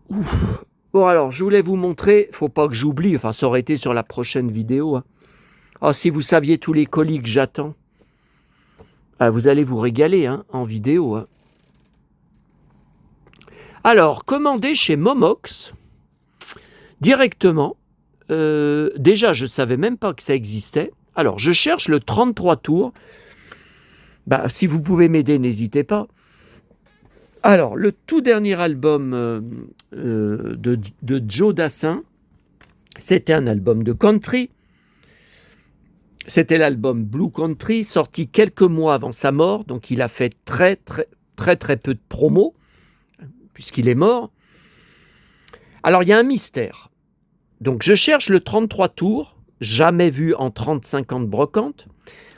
Ouf. Bon alors, je voulais vous montrer, faut pas que j'oublie, enfin ça aurait été sur la prochaine vidéo. Hein. Oh, si vous saviez tous les colis que j'attends, vous allez vous régaler hein, en vidéo. Hein. Alors, commandez chez Momox directement. Déjà, je ne savais même pas que ça existait. Alors, je cherche le 33 tours. Bah, si vous pouvez m'aider, n'hésitez pas. Alors, le tout dernier album de Joe Dassin, c'était un album de country. C'était l'album Blue Country, sorti quelques mois avant sa mort. Donc, il a fait très peu de promos, puisqu'il est mort. Alors, il y a un mystère. Donc, je cherche le 33 tours, jamais vu en 30-50 brocantes.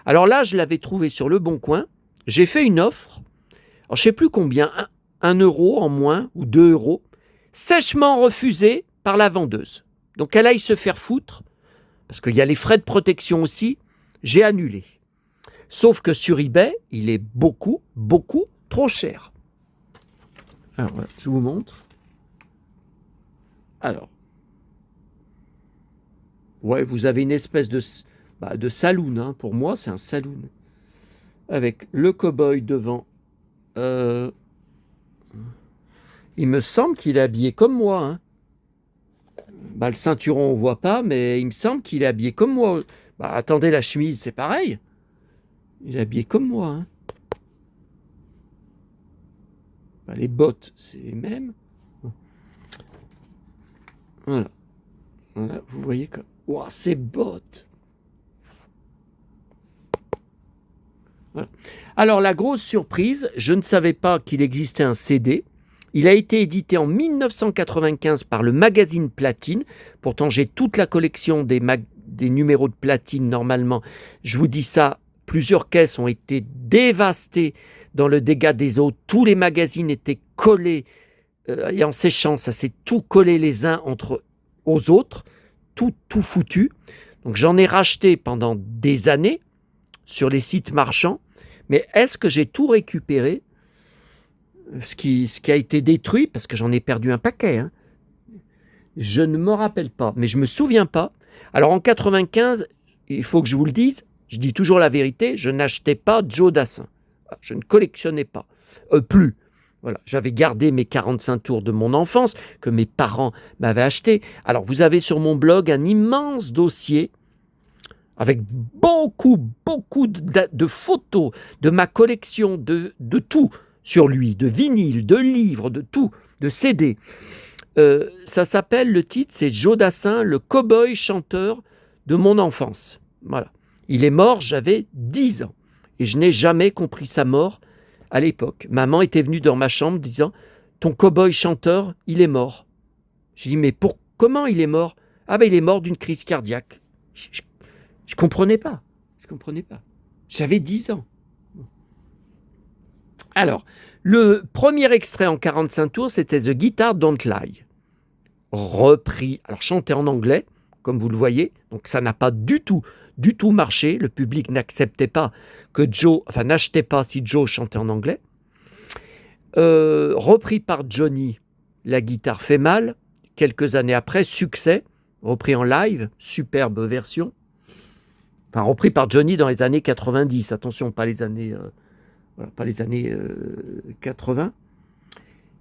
Alors là, je l'avais trouvé sur Le Bon Coin. J'ai fait une offre. Alors, je ne sais plus combien, 1 euro en moins ou 2 euros, sèchement refusé par la vendeuse. Donc, elle aille se faire foutre, parce qu'il y a les frais de protection aussi. J'ai annulé. Sauf que sur eBay, il est beaucoup trop cher. Alors, voilà, je vous montre. Alors, ouais, vous avez une espèce de saloon. Hein. Pour moi, c'est un saloon. Avec le cow-boy devant. Il me semble qu'il est habillé comme moi. Hein. Le ceinturon, on ne voit pas, mais il me semble qu'il est habillé comme moi. Attendez, la chemise, c'est pareil. Il est habillé comme moi. Hein. Les bottes, c'est les mêmes. Voilà. Vous voyez que... Wow, ces bottes. Voilà. Alors, la grosse surprise, je ne savais pas qu'il existait un CD. Il a été édité en 1995 par le magazine Platine. Pourtant, j'ai toute la collection des numéros de Platine normalement. Je vous dis ça, plusieurs caisses ont été dévastées dans le dégât des eaux. Tous les magazines étaient collés et en séchant, ça s'est tout collé les uns aux autres, tout foutu. Donc j'en ai racheté pendant des années sur les sites marchands. Mais est-ce que j'ai tout récupéré ? Ce qui a été détruit, parce que j'en ai perdu un paquet. Hein. Je ne me rappelle pas, mais je ne me souviens pas. Alors en 95, il faut que je vous le dise, je dis toujours la vérité, je n'achetais pas Joe Dassin. Je ne collectionnais pas. Plus. Voilà. J'avais gardé mes 45 tours de mon enfance, que mes parents m'avaient acheté. Alors vous avez sur mon blog un immense dossier avec beaucoup de photos de ma collection, de tout sur lui, de vinyles, de livres, de tout, de CD. Ça s'appelle, le titre, c'est Joe Dassin, le cow-boy chanteur de mon enfance. Voilà. Il est mort, j'avais 10 ans. Et je n'ai jamais compris sa mort à l'époque. Maman était venue dans ma chambre disant « Ton cow-boy chanteur, il est mort. » J'ai dit « Mais comment il est mort ?»« Ah ben il est mort d'une crise cardiaque. » Je ne comprenais pas. J'avais 10 ans. Alors, le premier extrait en 45 tours, c'était The Guitar Don't Lie. Repris, alors chanté en anglais, comme vous le voyez, donc ça n'a pas du tout marché. Le public n'acceptait pas que n'achetait pas si Joe chantait en anglais. Repris par Johnny, La guitare fait mal. Quelques années après, succès, repris en live, superbe version. Enfin, repris par Johnny dans les années 90, attention, pas les années 80.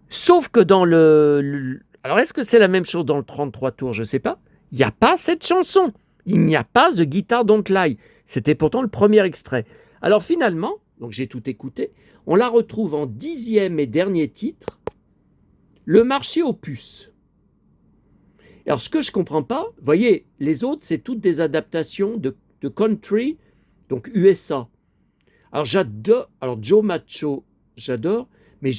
Sauf que dans alors, est-ce que c'est la même chose dans le 33 tours? Je ne sais pas. Il n'y a pas cette chanson. Il n'y a pas The Guitar Don't Lie. C'était pourtant le premier extrait. Alors finalement, donc j'ai tout écouté, on la retrouve en 10e et dernier titre, Le marché aux puces. Alors ce que je ne comprends pas, vous voyez, les autres, c'est toutes des adaptations de country, donc USA. Alors j'adore, Joe Macho, j'adore, mais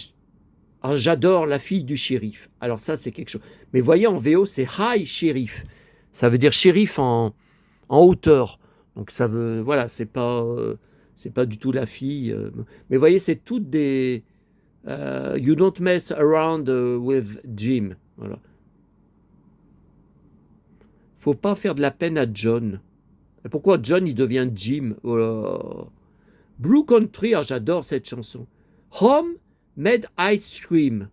j'adore La fille du shérif. Alors ça, c'est quelque chose. Mais voyez, en VO, c'est High Sheriff. Ça veut dire shérif en hauteur. Donc ça veut, voilà, c'est pas du tout la fille. Mais voyez, c'est toutes des You don't mess around with Jim. Voilà. Faut pas faire de la peine à John. Et pourquoi John, il devient Jim? Oh là. Blue Country, j'adore cette chanson. Home Made Ice Cream.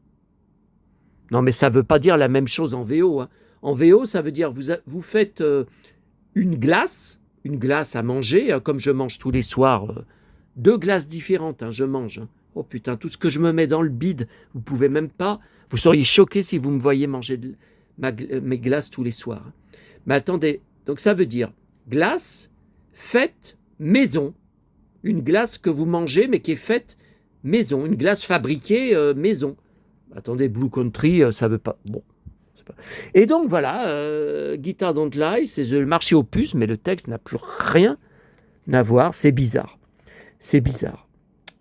Non, mais ça ne veut pas dire la même chose en VO. Hein. En VO, ça veut dire vous faites une glace à manger, comme je mange tous les soirs. 2 glaces différentes, je mange. Hein. Oh putain, tout ce que je me mets dans le bide, vous ne pouvez même pas. Vous seriez choqués si vous me voyez manger mes glaces tous les soirs. Hein. Mais attendez, donc ça veut dire glace faite maison. Une glace que vous mangez, mais qui est faite maison. Une glace fabriquée maison. Attendez, Blue Country, ça veut pas... Bon. Pas... Et donc, voilà, Guitar Don't Lie, c'est le marché aux puces, mais le texte n'a plus rien à voir. C'est bizarre.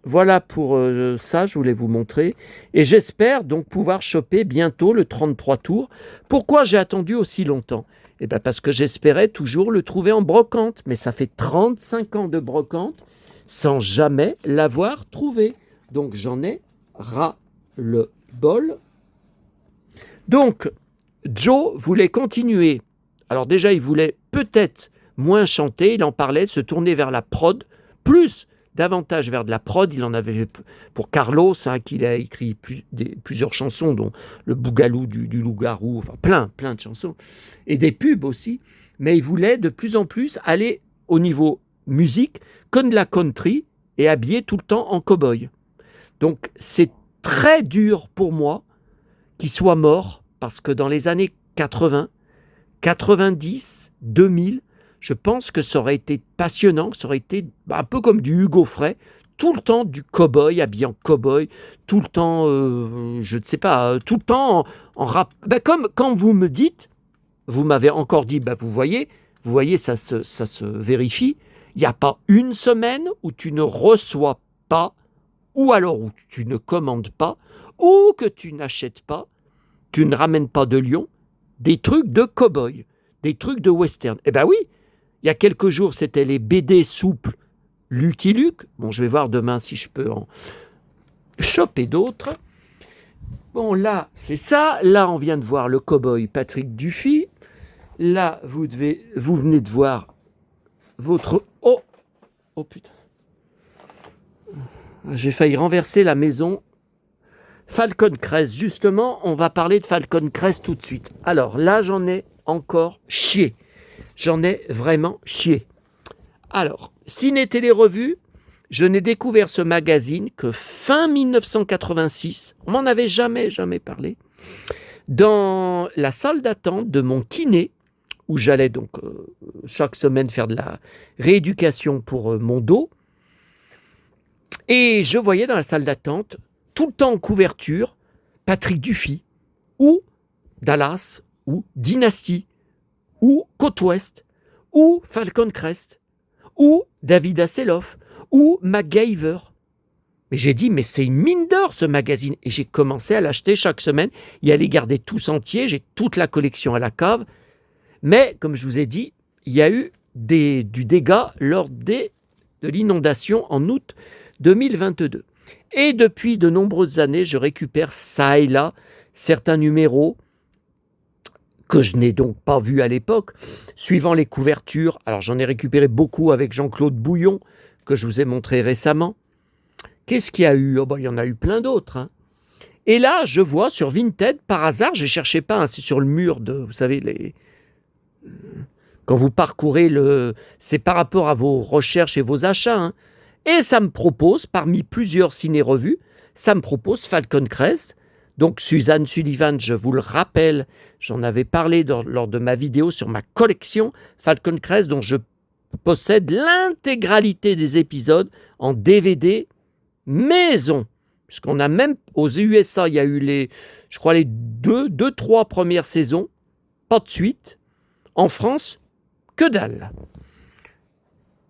Voilà pour ça, je voulais vous montrer. Et j'espère donc pouvoir choper bientôt le 33 tours. Pourquoi j'ai attendu aussi longtemps ? Eh bien, parce que j'espérais toujours le trouver en brocante. Mais ça fait 35 ans de brocante sans jamais l'avoir trouvé. Donc j'en ai ras le bol. Donc Joe voulait continuer. Alors déjà, il voulait peut-être moins chanter. Il en parlait, se tourner vers la prod, davantage vers de la prod. Il en avait pour Carlos, qu'il a écrit plusieurs chansons, dont le Bougalou du loup-garou, enfin plein de chansons, et des pubs aussi. Mais il voulait de plus en plus aller au niveau musique, comme de la country, et habillé tout le temps en cow-boy. Donc c'est très dur pour moi qu'il soit mort, parce que dans les années 80, 90, 2000, je pense que ça aurait été passionnant, ça aurait été un peu comme du Hugo Frey, tout le temps du cow-boy, habillé en cow-boy, tout le temps, je ne sais pas, tout le temps en rap. Comme quand vous me dites, vous m'avez encore dit, vous voyez, ça se vérifie, il n'y a pas une semaine où tu ne reçois pas, ou alors où tu ne commandes pas, ou que tu n'achètes pas, tu ne ramènes pas de Lyon, des trucs de cow-boy, des trucs de western. Eh ben oui, il y a quelques jours, c'était les BD souples Lucky Luke. Bon, je vais voir demain si je peux en choper d'autres. Bon, là, c'est ça. Là, on vient de voir le cow-boy Patrick Dufy. Là, vous venez de voir votre... Oh putain. J'ai failli renverser la maison. Falcon Crest, justement, on va parler de Falcon Crest tout de suite. Alors là, j'en ai encore chié. J'en ai vraiment chié. Alors, Ciné Télé Revue, je n'ai découvert ce magazine que fin 1986. On m'en avait jamais parlé. Dans la salle d'attente de mon kiné, où j'allais donc chaque semaine faire de la rééducation pour mon dos. Et je voyais dans la salle d'attente, tout le temps en couverture, Patrick Dufy, ou Dallas, ou Dynasty, ou Côte Ouest, ou Falcon Crest, ou David Hasselhoff, ou MacGyver. Mais j'ai dit, mais c'est une mine d'or ce magazine. Et j'ai commencé à l'acheter chaque semaine et à les garder tous entiers. J'ai toute la collection à la cave. Mais, comme je vous ai dit, il y a eu du dégât lors de l'inondation en août 2022. Et depuis de nombreuses années, je récupère ça et là certains numéros que je n'ai donc pas vus à l'époque, suivant les couvertures. Alors j'en ai récupéré beaucoup avec Jean-Claude Bouillon, que je vous ai montré récemment. Qu'est-ce qu'il y a eu? Il y en a eu plein d'autres. Hein. Et là, je vois sur Vinted, par hasard, je ne cherchais pas, hein, c'est sur le mur de, vous savez, quand vous parcourez c'est par rapport à vos recherches et vos achats. Hein. Et ça me propose, parmi plusieurs ciné-revues, ça me propose Falcon Crest. Donc Suzanne Sullivan, je vous le rappelle, j'en avais parlé lors de ma vidéo sur ma collection Falcon Crest, dont je possède l'intégralité des épisodes en DVD maison. Puisqu'on a même, aux USA, il y a eu les 3 premières saisons, pas de suite. En France, que dalle.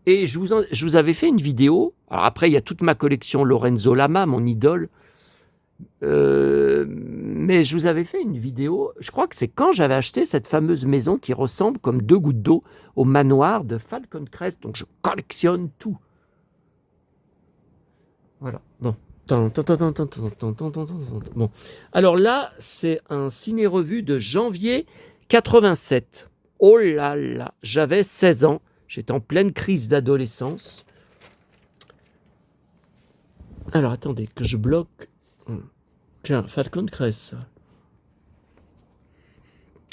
Et je vous avais fait une vidéo. Alors après, il y a toute ma collection Lorenzo Lama, mon idole. Mais je vous avais fait une vidéo, je crois que c'est quand j'avais acheté cette fameuse maison qui ressemble comme 2 gouttes d'eau au manoir de Falcon Crest. Donc je collectionne tout. Voilà. Bon. Bon. Alors là, c'est un ciné-revue de janvier 87. Oh là là, j'avais 16 ans. J'étais en pleine crise d'adolescence. Alors, attendez, que je bloque. Tiens, Falcon Crest, ça.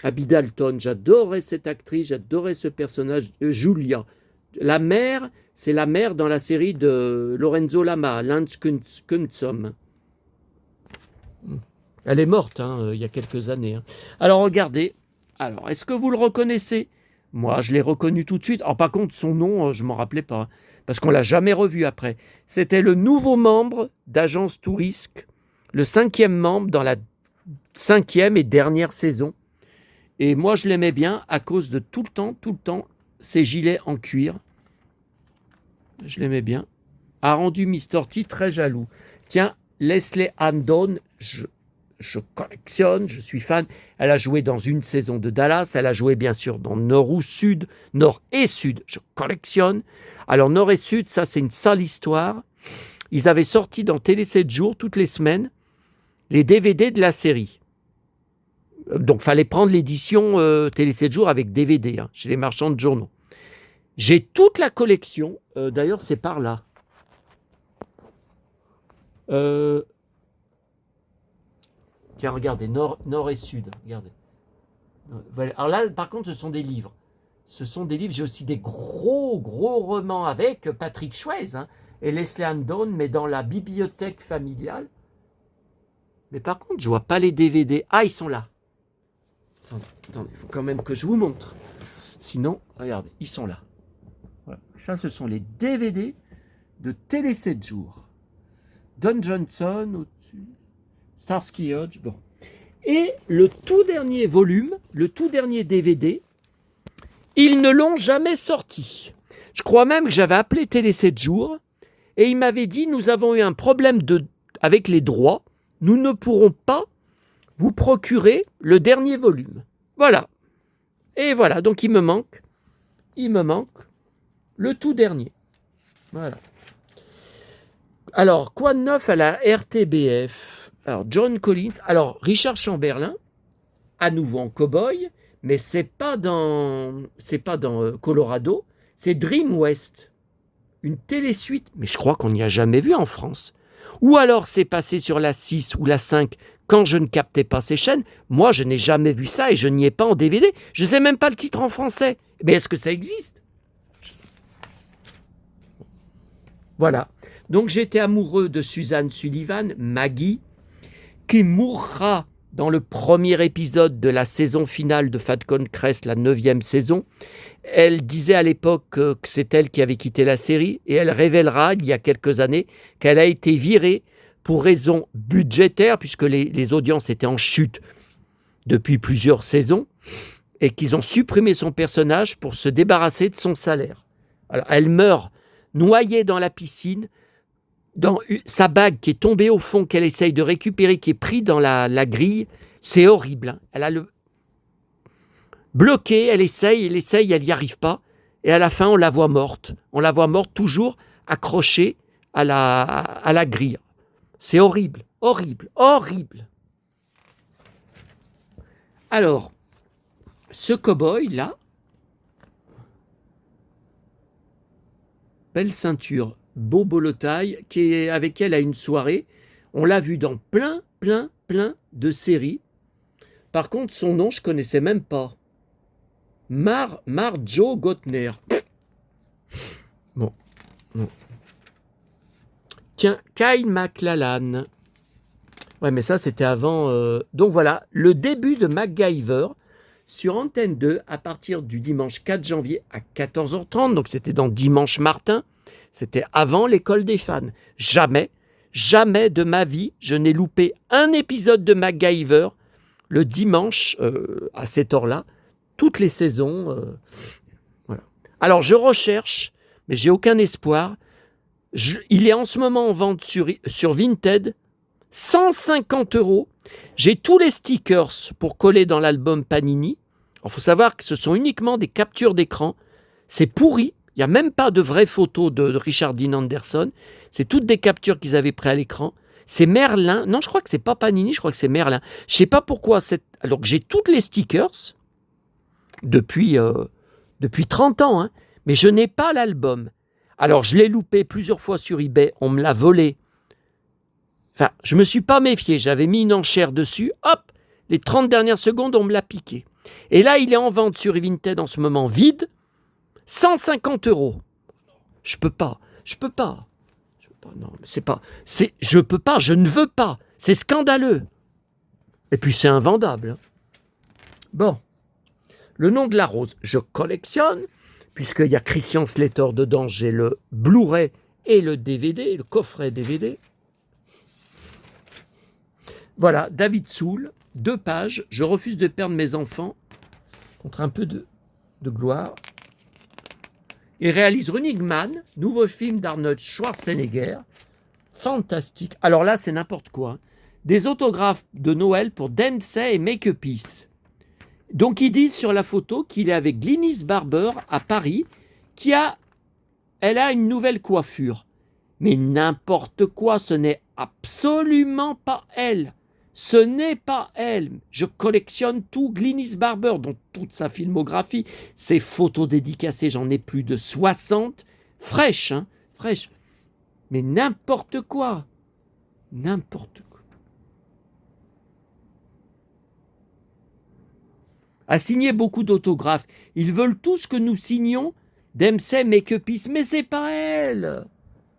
Abby Dalton, j'adorais cette actrice, j'adorais ce personnage. Julia. La mère, c'est la mère dans la série de Lorenzo Lama, Lance Kunzum. Elle est morte, il y a quelques années. Hein. Alors, regardez. Alors, est-ce que vous le reconnaissez? Moi, je l'ai reconnu tout de suite. Alors, par contre, son nom, je ne m'en rappelais pas. Parce qu'on ne l'a jamais revu après. C'était le nouveau membre d'Agence Tourisque, le 5e membre dans la 5e et dernière saison. Et moi, je l'aimais bien à cause de tout le temps, ses gilets en cuir. Je l'aimais bien. A rendu Mr. T très jaloux. Tiens, Leslie Andon, je collectionne, je suis fan. Elle a joué dans une saison de Dallas, elle a joué bien sûr dans Nord et Sud, je collectionne. Alors Nord et Sud, ça c'est une sale histoire. Ils avaient sorti dans Télé 7 jours, toutes les semaines, les DVD de la série. Donc fallait prendre l'édition Télé 7 jours avec DVD, chez les marchands de journaux. J'ai toute la collection, d'ailleurs c'est par là. Tiens, regardez, nord et sud, regardez. Voilà. Alors là, par contre, ce sont des livres. J'ai aussi des gros romans avec Patrick Swayze et Leslie Andon, mais dans la bibliothèque familiale. Mais par contre, je vois pas les DVD. Ah, ils sont là. Attendez, il faut quand même que je vous montre. Sinon, regardez, ils sont là. Voilà. Ça, ce sont les DVD de Télé 7 jours. Don Johnson au-dessus. Starsky Hodge, bon. Et le tout dernier volume, le tout dernier DVD, ils ne l'ont jamais sorti. Je crois même que j'avais appelé Télé 7 jours et ils m'avaient dit, nous avons eu un problème avec les droits, nous ne pourrons pas vous procurer le dernier volume. Voilà. Et voilà, donc il me manque le tout dernier. Voilà. Alors, quoi de neuf à la RTBF? Alors, John Collins, alors Richard Chamberlain, à nouveau en cow-boy, mais c'est pas dans Colorado, c'est Dream West, une télésuite, mais je crois qu'on n'y a jamais vu en France. Ou alors c'est passé sur la 6 ou la 5 quand je ne captais pas ces chaînes. Moi, je n'ai jamais vu ça et je n'y ai pas en DVD. Je ne sais même pas le titre en français. Mais est-ce que ça existe? Voilà. Donc j'étais amoureux de Suzanne Sullivan, Maggie, qui mourra dans le premier épisode de la saison finale de Falcon Crest, la 9e saison. Elle disait à l'époque que c'est elle qui avait quitté la série et elle révélera il y a quelques années qu'elle a été virée pour raisons budgétaires, puisque les audiences étaient en chute depuis plusieurs saisons, et qu'ils ont supprimé son personnage pour se débarrasser de son salaire. Alors, elle meurt noyée dans la piscine, dans sa bague qui est tombée au fond, qu'elle essaye de récupérer, qui est prise dans la grille. C'est horrible. Hein. Elle a le bloqué, elle essaye, elle n'y arrive pas. Et à la fin, on la voit morte. On la voit morte toujours accrochée à la grille. C'est horrible, horrible, horrible. Alors, ce cow-boy-là, belle ceinture, beau bolotaille, avec elle à une soirée. On l'a vu dans plein de séries. Par contre, son nom, je ne connaissais même pas. Marjo Gottner. Bon. Tiens, Kyle MacLachlan. Ouais, mais ça, c'était avant. Donc voilà, le début de MacGyver sur Antenne 2 à partir du dimanche 4 janvier à 14h30. Donc c'était dans Dimanche Martin. C'était avant l'école des fans. Jamais de ma vie, je n'ai loupé un épisode de MacGyver le dimanche à cette heure-là. Toutes les saisons. Voilà. Alors, je recherche, mais j'ai aucun espoir. Il est en ce moment en vente sur Vinted. 150 €. J'ai tous les stickers pour coller dans l'album Panini. Il faut savoir que ce sont uniquement des captures d'écran. C'est pourri. Il n'y a même pas de vraies photos de Richard Dean Anderson. C'est toutes des captures qu'ils avaient prises à l'écran. C'est Merlin. Non, je crois que c'est pas Panini, je crois que c'est Merlin. Je ne sais pas pourquoi. Alors que j'ai toutes les stickers depuis 30 ans, hein, mais je n'ai pas l'album. Alors, je l'ai loupé plusieurs fois sur eBay. On me l'a volé. Enfin, je ne me suis pas méfié. J'avais mis une enchère dessus. Hop, les 30 dernières secondes, on me l'a piqué. Et là, il est en vente sur Vinted en ce moment vide. 150 €. Je peux pas. Non, c'est pas. Je peux pas. Je ne veux pas. C'est scandaleux. Et puis c'est invendable. Hein. Bon. Le nom de la rose, je collectionne, puisqu'il y a Christian Slater dedans. J'ai le Blu-ray et le DVD, le coffret DVD. Voilà, David Soul, 2 pages. Je refuse de perdre mes enfants contre un peu de gloire. Il réalise Running Man, nouveau film d'Arnold Schwarzenegger. Fantastique. Alors là, c'est n'importe quoi. Des autographes de Noël pour Dempsey et Make a Peace. Donc, ils disent sur la photo qu'il est avec Glynis Barber à Paris, elle a une nouvelle coiffure. Mais n'importe quoi, ce n'est absolument pas elle. Ce n'est pas elle. Je collectionne tout. Glynis Barber, dans toute sa filmographie, ses photos dédicacées, j'en ai plus de 60. Fraîches, hein, fraîches. Mais n'importe quoi. N'importe quoi. A signé beaucoup d'autographes. Ils veulent tous que nous signions Dempsey, Make a Peace. Mais c'est pas elle.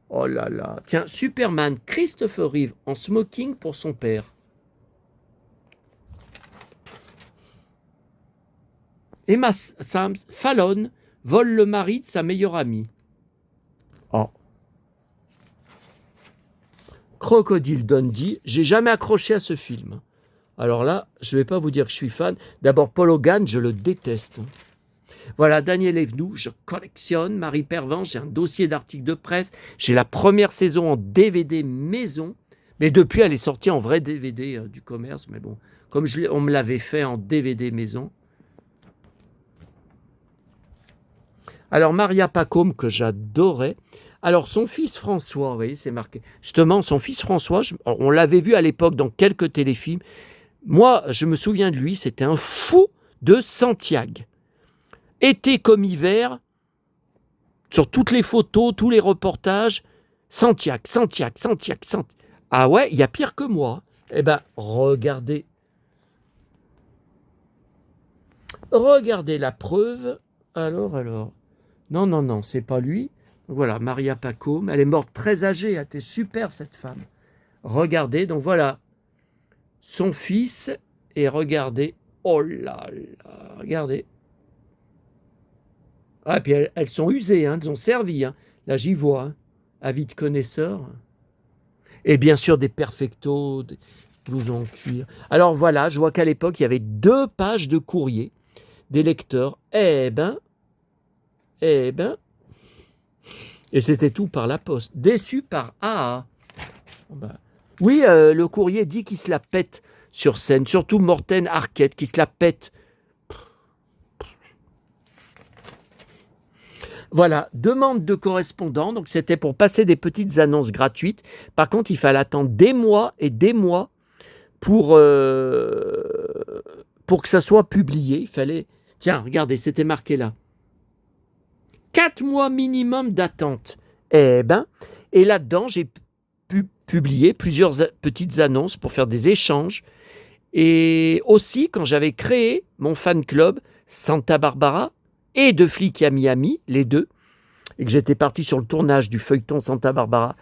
Oh là là. Tiens, Superman, Christopher Reeve en smoking pour son père. Emma Samms, Fallon, vole le mari de sa meilleure amie. Oh. Crocodile Dundee, j'ai jamais accroché à ce film. Alors là, je ne vais pas vous dire que je suis fan. D'abord, Paul Hogan, je le déteste. Voilà, Daniel Evenou, je collectionne. Marie Pervenche, j'ai un dossier d'articles de presse. J'ai la première saison en DVD maison. Mais depuis, elle est sortie en vrai DVD du commerce. Mais bon, comme on me l'avait fait en DVD maison. Alors, Maria Pacôme, que j'adorais. Alors, son fils François, vous voyez, c'est marqué. Justement, son fils François, on l'avait vu à l'époque dans quelques téléfilms. Moi, je me souviens de lui, c'était un fou de Santiago. Été comme hiver, sur toutes les photos, tous les reportages, Santiago. Ah ouais, il y a pire que moi. Eh ben, regardez. Regardez la preuve. Alors. Non, c'est pas lui. Voilà, Maria Pacôme. Elle est morte très âgée. Elle était super, cette femme. Regardez, donc voilà. Son fils. Et regardez. Oh là là. Regardez. Ah, puis elles sont usées, hein, elles ont servi. Hein. Là, j'y vois. Hein. Avis de connaisseurs. Et bien sûr, des perfectos, des blousons en cuir. Alors voilà, je vois qu'à l'époque, il y avait 2 pages de courrier des lecteurs. Eh ben. Et c'était tout par la poste. Déçu par AA. Oui, le courrier dit qu'il se la pète sur scène. Surtout Morten Arquette, qui se la pète. Voilà, demande de correspondant. Donc c'était pour passer des petites annonces gratuites. Par contre, il fallait attendre des mois et des mois pour que ça soit publié. Il fallait... Tiens, regardez, c'était marqué là. 4 mois minimum d'attente. Eh ben, et là-dedans, j'ai pu publier plusieurs petites annonces pour faire des échanges. Et aussi, quand j'avais créé mon fan club Santa Barbara et de flics à Miami, les deux, et que j'étais parti sur le tournage du feuilleton Santa Barbara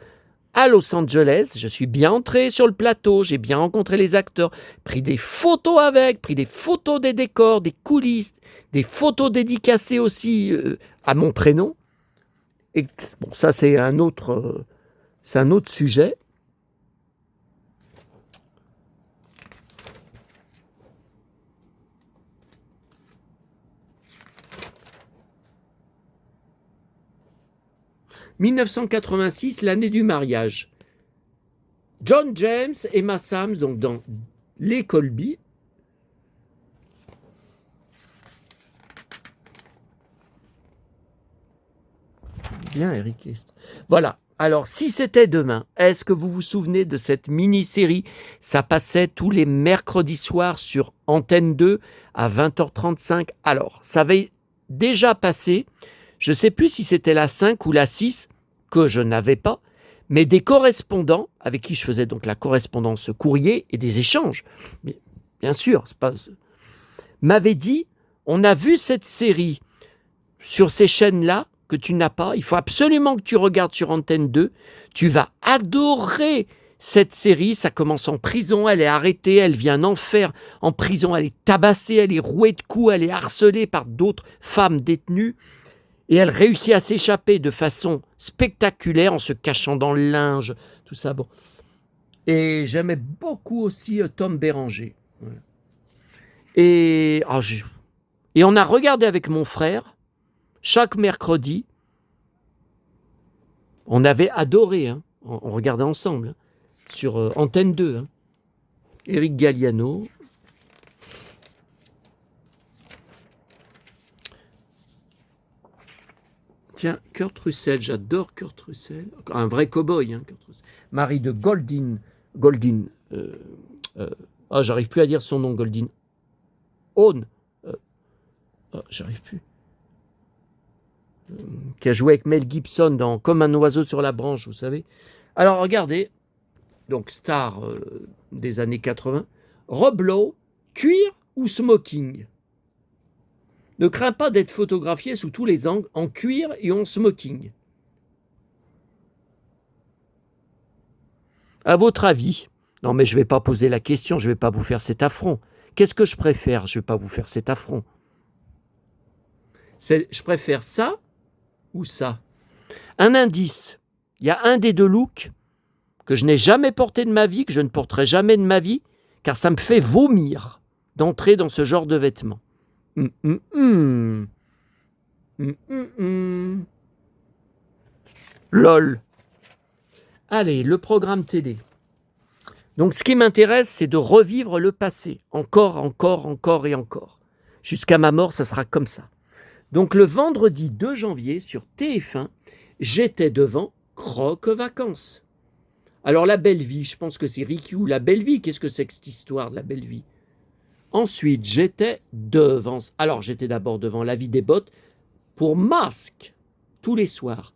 à Los Angeles, je suis bien entré sur le plateau, j'ai bien rencontré les acteurs, pris des photos avec, pris des photos des décors, des coulisses, des photos dédicacées aussi à mon prénom. Et bon, ça c'est un autre sujet. « 1986, l'année du mariage. John James, Emma Sams, donc dans Les Colby. Bien, Eric Estre. Voilà. Alors, si c'était demain, est-ce que vous vous souvenez de cette mini-série? Ça passait tous les mercredis soirs sur Antenne 2 à 20h35. Alors, ça avait déjà passé. Je ne sais plus si c'était la 5 ou la 6 que je n'avais pas, mais des correspondants avec qui je faisais donc la correspondance courrier et des échanges, mais bien sûr, m'avaient dit, on a vu cette série sur ces chaînes-là que tu n'as pas, il faut absolument que tu regardes sur Antenne 2, tu vas adorer cette série, ça commence en prison, elle est arrêtée, elle vient en enfer, en prison, elle est tabassée, elle est rouée de coups, elle est harcelée par d'autres femmes détenues, et elle réussit à s'échapper de façon spectaculaire en se cachant dans le linge, tout ça. Bon. Et j'aimais beaucoup aussi Tom Béranger. Et on a regardé avec mon frère, chaque mercredi, on avait adoré, hein, on regardait ensemble, hein, sur Antenne 2. Hein. Éric Galliano. Tiens, Kurt Russell, j'adore Kurt Russell. Un vrai cow-boy, hein, Kurt Russell. Mari de Goldin. J'arrive plus à dire son nom, Goldin. Hawn. J'arrive plus. Qui a joué avec Mel Gibson dans Comme un oiseau sur la branche, vous savez. Alors, regardez. Donc, star des années 80. Rob Lowe, cuir ou smoking? Ne crains pas d'être photographié sous tous les angles, en cuir et en smoking. À votre avis? Non, mais je ne vais pas poser la question, je ne vais pas vous faire cet affront. Qu'est-ce que je préfère? Je ne vais pas vous faire cet affront. Je préfère ça ou ça? Un indice. Il y a un des deux looks que je n'ai jamais porté de ma vie, que je ne porterai jamais de ma vie, car ça me fait vomir d'entrer dans ce genre de vêtements. LOL. Allez, le programme télé. Donc ce qui m'intéresse, c'est de revivre le passé, encore, encore, encore et encore. Jusqu'à ma mort, ça sera comme ça. Donc le vendredi 2 janvier, sur TF1, j'étais devant Croque Vacances. Alors la belle vie, je pense que c'est Ricky ou la belle vie. Qu'est-ce que c'est que cette histoire de la belle vie? Ensuite, j'étais devant... Alors j'étais d'abord devant La vie des bottes pour Masque, tous les soirs.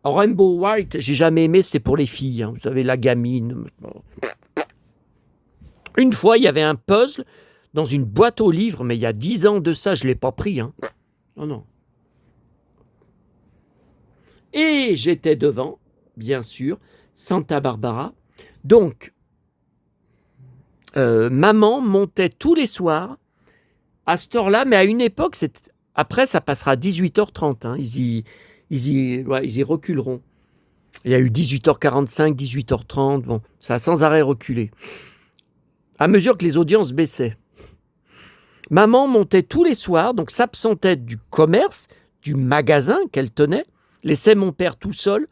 Rainbow White, j'ai jamais aimé, c'était pour les filles. Hein. Vous savez, la gamine. Une fois, il y avait un puzzle dans une boîte aux livres, mais il y a 10 ans de ça, je ne l'ai pas pris. Hein. Non, non. Et j'étais devant, bien sûr, Santa Barbara. Donc, maman montait tous les soirs à cette heure-là, mais à une époque, après, ça passera à 18h30. Hein. Ils y reculeront. Il y a eu 18h45, 18h30. Bon, ça a sans arrêt reculé. À mesure que les audiences baissaient. Maman montait tous les soirs, donc s'absentait du commerce, du magasin qu'elle tenait, laissait mon père tout seul,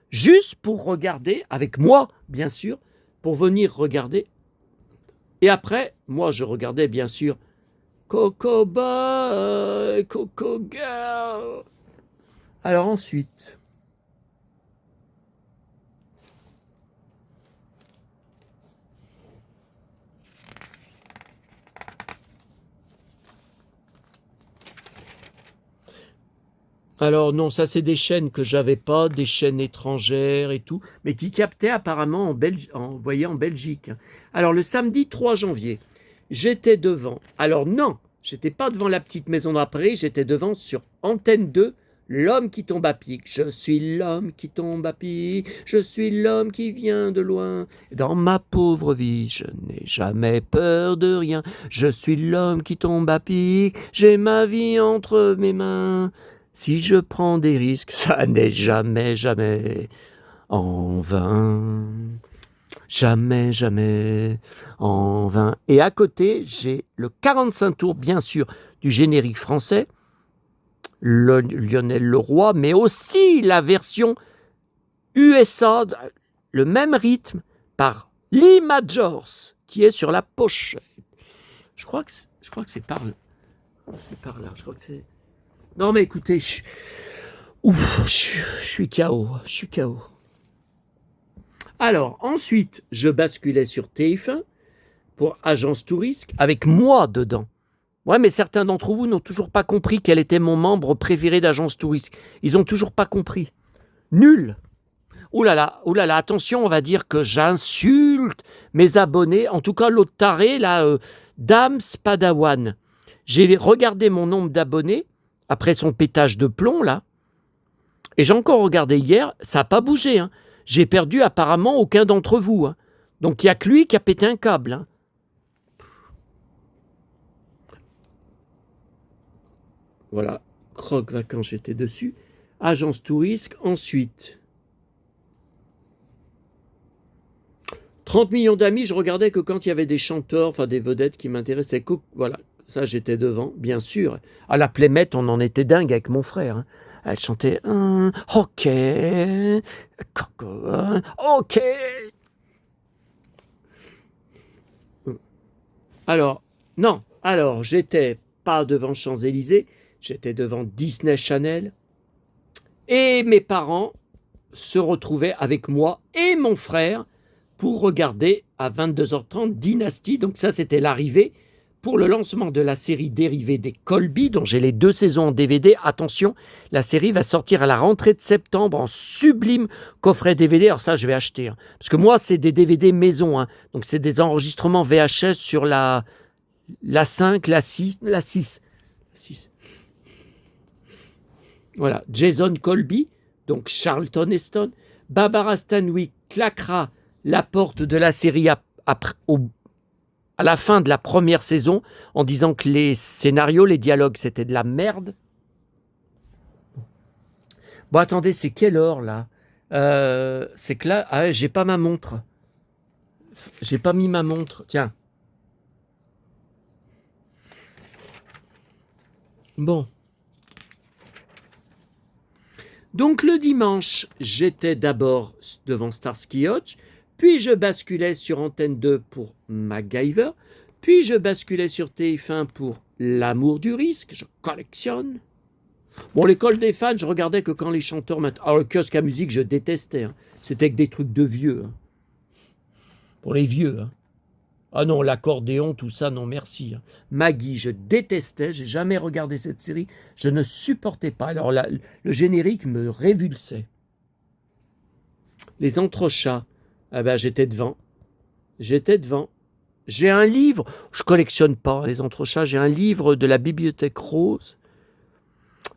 juste pour regarder, avec moi, bien sûr, pour venir regarder. Et après, moi, je regardais, bien sûr, Coco Boy, Coco Girl. Alors ensuite... Alors non, ça c'est des chaînes que j'avais pas, des chaînes étrangères et tout, mais qui captaient apparemment en Belgique. Alors le samedi 3 janvier, j'étais devant. Alors non, j'étais pas devant la petite maison d'après, j'étais devant sur Antenne 2, L'homme qui tombe à pic. Je suis l'homme qui tombe à pic, je suis l'homme qui vient de loin. Dans ma pauvre vie, je n'ai jamais peur de rien. Je suis l'homme qui tombe à pic, j'ai ma vie entre mes mains. Si je prends des risques, ça n'est jamais, jamais en vain. Jamais, jamais en vain. Et à côté, j'ai le 45 tours, bien sûr, du générique français, Lionel Leroy, mais aussi la version USA, le même rythme, par Lee Majors, qui est sur la pochette. Je crois que c'est par là. C'est par là, je crois que c'est... Non mais écoutez, je suis KO, je suis KO. Alors, ensuite, je basculais sur TF1 pour Agence Tourisque avec moi dedans. Ouais, mais certains d'entre vous n'ont toujours pas compris quel était mon membre préféré d'Agence Tourisque. Ils n'ont toujours pas compris. Nul. Ouh là là, attention, on va dire que j'insulte mes abonnés. En tout cas, l'autre taré, là, Dame Spadawan. J'ai regardé mon nombre d'abonnés après son pétage de plomb, là. Et j'ai encore regardé hier, ça n'a pas bougé. Hein. J'ai perdu apparemment aucun d'entre vous. Hein. Donc il n'y a que lui qui a pété un câble. Hein. Voilà, Croque Vacances, j'étais dessus. Agence Tourisque, ensuite. 30 millions d'amis, je regardais que quand il y avait des chanteurs, enfin des vedettes qui m'intéressaient. Voilà, ça j'étais devant, bien sûr. À la Plémette, on en était dingue avec mon frère. Hein. Elle chantait OK, OK. Alors, non, alors j'étais pas devant Champs-Élysées, j'étais devant Disney Channel. Et mes parents se retrouvaient avec moi et mon frère pour regarder à 22h30 Dynasty. Donc ça, c'était l'arrivée pour le lancement de la série dérivée des Colby, dont j'ai les 2 saisons en DVD. Attention, la série va sortir à la rentrée de septembre en sublime coffret DVD. Alors ça, je vais acheter. Hein. Parce que moi, c'est des DVD maison. Hein. Donc c'est des enregistrements VHS sur la 5, la 6. Voilà, Jason Colby, donc Charlton Heston. Barbara Stanwyck claquera la porte de la série à la fin de la première saison en disant que les scénarios, les dialogues, c'était de la merde. Bon, attendez, c'est quelle heure là? C'est que là, j'ai pas ma montre. J'ai pas mis ma montre. Tiens. Bon. Donc le dimanche, j'étais d'abord devant Starsky Hutch, Puis je basculais sur Antenne 2 pour MacGyver. Puis je basculais sur TF1 pour L'amour du risque. Je collectionne. Bon, l'école des fans, je regardais que quand les chanteurs... Alors, le kiosque à musique, je détestais. Hein. C'était que des trucs de vieux. Hein. Pour les vieux. Hein. Ah non, l'accordéon, tout ça, non merci. Hein. Maggie, je détestais. J'ai jamais regardé cette série. Je ne supportais pas. Alors, le générique me révulsait. Les entrechats. Ah ben, j'étais devant. J'étais devant. J'ai un livre. Je collectionne pas les entrechats. J'ai un livre de la Bibliothèque Rose.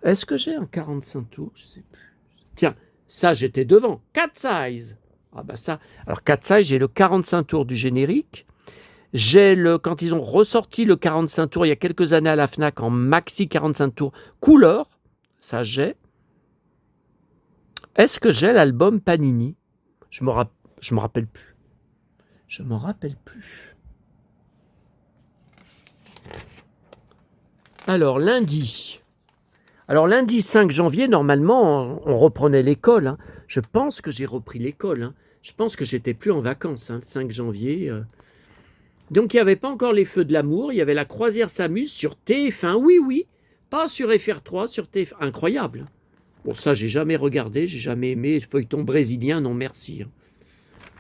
Est-ce que j'ai un 45 tours? Je ne sais plus. Tiens, ça, j'étais devant. Cat Size. Ah bah ça. Alors, Cat Size, j'ai le 45 tours du générique. J'ai quand ils ont ressorti le 45 tours il y a quelques années à la Fnac en maxi 45 tours couleur. Ça, j'ai. Est-ce que j'ai l'album Panini? Je me rappelle plus. Je me rappelle plus. Alors, lundi 5 janvier, normalement, on reprenait l'école. Hein. Je pense que j'ai repris l'école. Hein. Je pense que j'étais plus en vacances, le 5 janvier. Donc, il n'y avait pas encore les Feux de l'amour. Il y avait la Croisière s'amuse sur TF1. Oui. Pas sur FR3, sur TF1. Incroyable. Bon, ça, j'ai jamais regardé. J'ai jamais aimé. Feuilleton brésilien, non merci.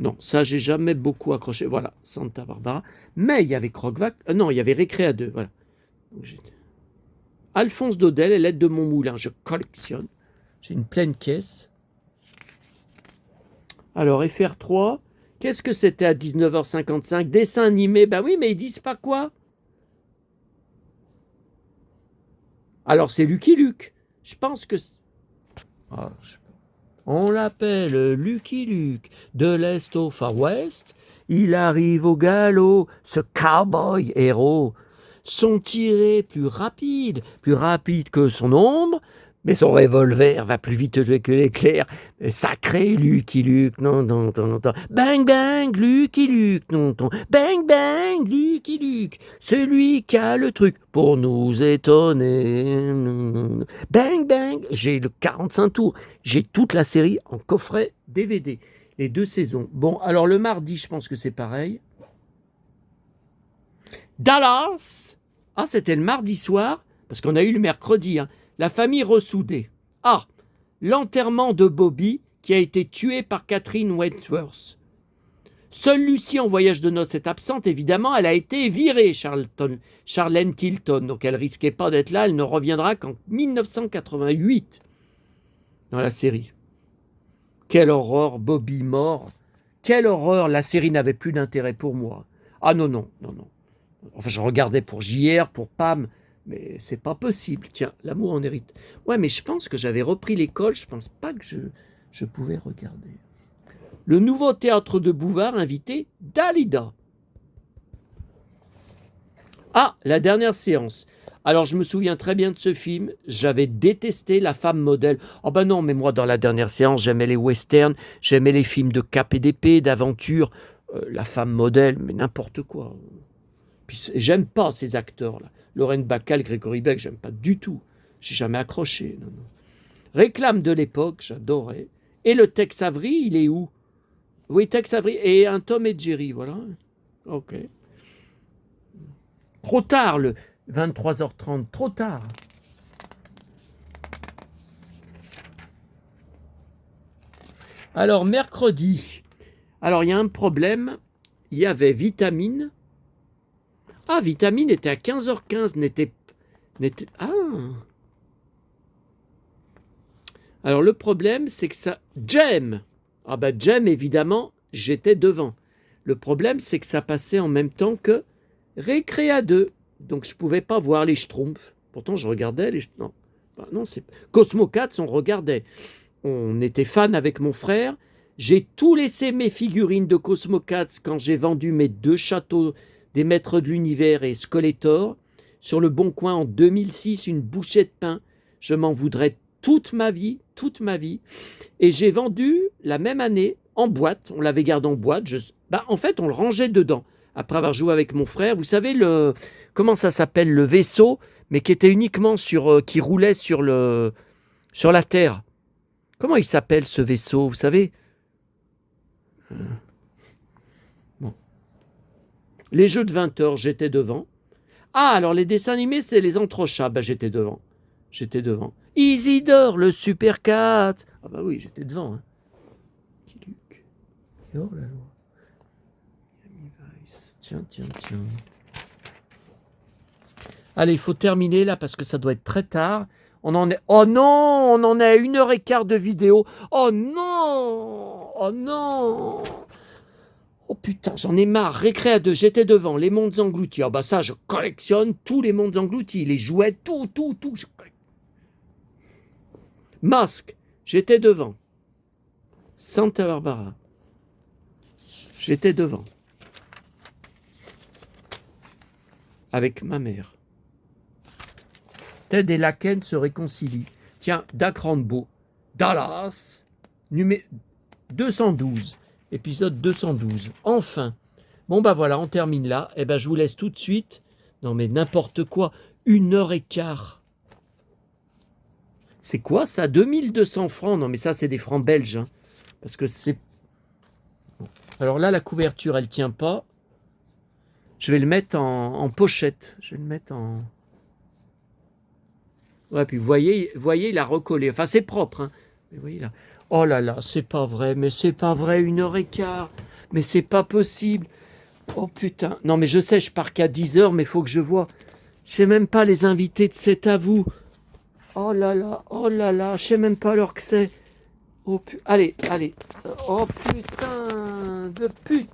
Non, ça, j'ai jamais beaucoup accroché. Voilà, Santa Barbara. Mais il y avait Croc-Vac. Non, il y avait Récréa 2. Voilà. Donc, Alphonse Daudet, les lettres de mon moulin, je collectionne. J'ai une pleine caisse. Alors, FR3, qu'est-ce que c'était à 19h55? Dessin animé, ben oui, mais ils disent pas quoi? Alors, c'est Lucky Luke. Je pense que... On l'appelle Lucky Luke, de l'Est au Far West. Il arrive au galop, ce cowboy héros. Son tiré plus rapide que son ombre, mais son revolver va plus vite que l'éclair. Sacré Lucky Luke, non. Bang bang, Lucky Luke, non. Bang bang, Lucky Luke, celui qui a le truc pour nous étonner. Bang bang, j'ai le 45 tours, j'ai toute la série en coffret DVD, les 2 saisons. Bon, alors le mardi, je pense que c'est pareil. Dallas. Ah, c'était le mardi soir, parce qu'on a eu le mercredi. Hein. La famille ressoudée. Ah, l'enterrement de Bobby, qui a été tué par Catherine Wentworth. Seule Lucie en voyage de noces est absente, évidemment, elle a été virée, Charlène Tilton. Donc elle risquait pas d'être là, elle ne reviendra qu'en 1988 dans la série. Quelle horreur, Bobby mort. Quelle horreur, la série n'avait plus d'intérêt pour moi. Ah non. Enfin, je regardais pour JR, pour Pam, mais c'est pas possible. Tiens, l'amour en hérite. Ouais, mais je pense que j'avais repris l'école, je pense pas que je pouvais regarder. Le nouveau théâtre de Bouvard invité Dalida. Ah, la dernière séance. Alors, je me souviens très bien de ce film. J'avais détesté La femme modèle. Oh ben non, mais moi, dans la dernière séance, j'aimais les westerns, j'aimais les films de cap et d'épée, d'aventure. La femme modèle, mais n'importe quoi. Puis, j'aime pas ces acteurs-là. Lorraine Bacall, Grégory Beck, j'aime pas du tout. J'ai jamais accroché. Non. Réclame de l'époque, j'adorais. Et le Tex Avery, il est où? Oui, Tex Avery et un Tom et Jerry, voilà. Ok. Trop tard, le 23h30, trop tard. Alors, mercredi. Alors, il y a un problème. Il y avait Vitamine. Ah, Vitamine était à 15h15, n'était... Ah. Alors, le problème, c'est que ça... Jem. Ah ben, Jem, évidemment, j'étais devant. Le problème, c'est que ça passait en même temps que Récréa 2. Donc, je ne pouvais pas voir les Schtroumpfs. Pourtant, je regardais les... Non, c'est... Cosmo Cats, on regardait. On était fans avec mon frère. J'ai tout laissé mes figurines de Cosmo Cats quand j'ai vendu mes 2 châteaux des Maîtres de l'Univers et Skeletor. Sur le Bon Coin en 2006, une bouchée de pain. Je m'en voudrais toute ma vie. Et j'ai vendu la même année en boîte. On l'avait gardé en boîte. En fait, on le rangeait dedans. Après avoir joué avec mon frère, vous savez, comment ça s'appelle, le vaisseau, mais qui était uniquement qui roulait sur la Terre. Comment il s'appelle ce vaisseau, vous savez? Les jeux de 20h, j'étais devant. Ah, alors les dessins animés, c'est les Entrechats. Bah, j'étais devant. J'étais devant. Isidore, le Super Cat. Ah bah oui, j'étais devant. Hein. Luc. Oh là là. Tiens, tiens, tiens. Allez, il faut terminer là parce que ça doit être très tard. On en est... Oh non, on en est à 1h15 de vidéo. Oh non. Oh non. Oh putain, j'en ai marre. Récré à 2, j'étais devant. Les mondes engloutis. Ah bah ça, je collectionne tous les mondes engloutis. Les jouets, tout. Masque, j'étais devant. Santa Barbara. J'étais devant. Avec ma mère. Ted et Laken se réconcilient. Tiens, Dak Rambo. Dallas. Numéro 212. Épisode 212. Enfin. Bon bah voilà, on termine là. Eh ben je vous laisse tout de suite. Non mais n'importe quoi. 1h15. C'est quoi ça? 2200 francs? Non mais ça c'est des francs belges. Hein. Parce que c'est... Alors là la couverture elle tient pas. Je vais le mettre en pochette. Je vais le mettre en... Ouais, puis vous voyez, il a recollé. Enfin, c'est propre. Hein. Mais voyez là. Oh là là, c'est pas vrai. Mais c'est pas vrai. 1h15. Mais c'est pas possible. Oh putain. Non, mais je sais, je pars qu'à 10h, mais il faut que je vois. Je sais même pas les invités de C'est à vous. Oh là là. Oh là là. Je sais même pas l'heure que c'est. Oh, allez. Oh putain de pute.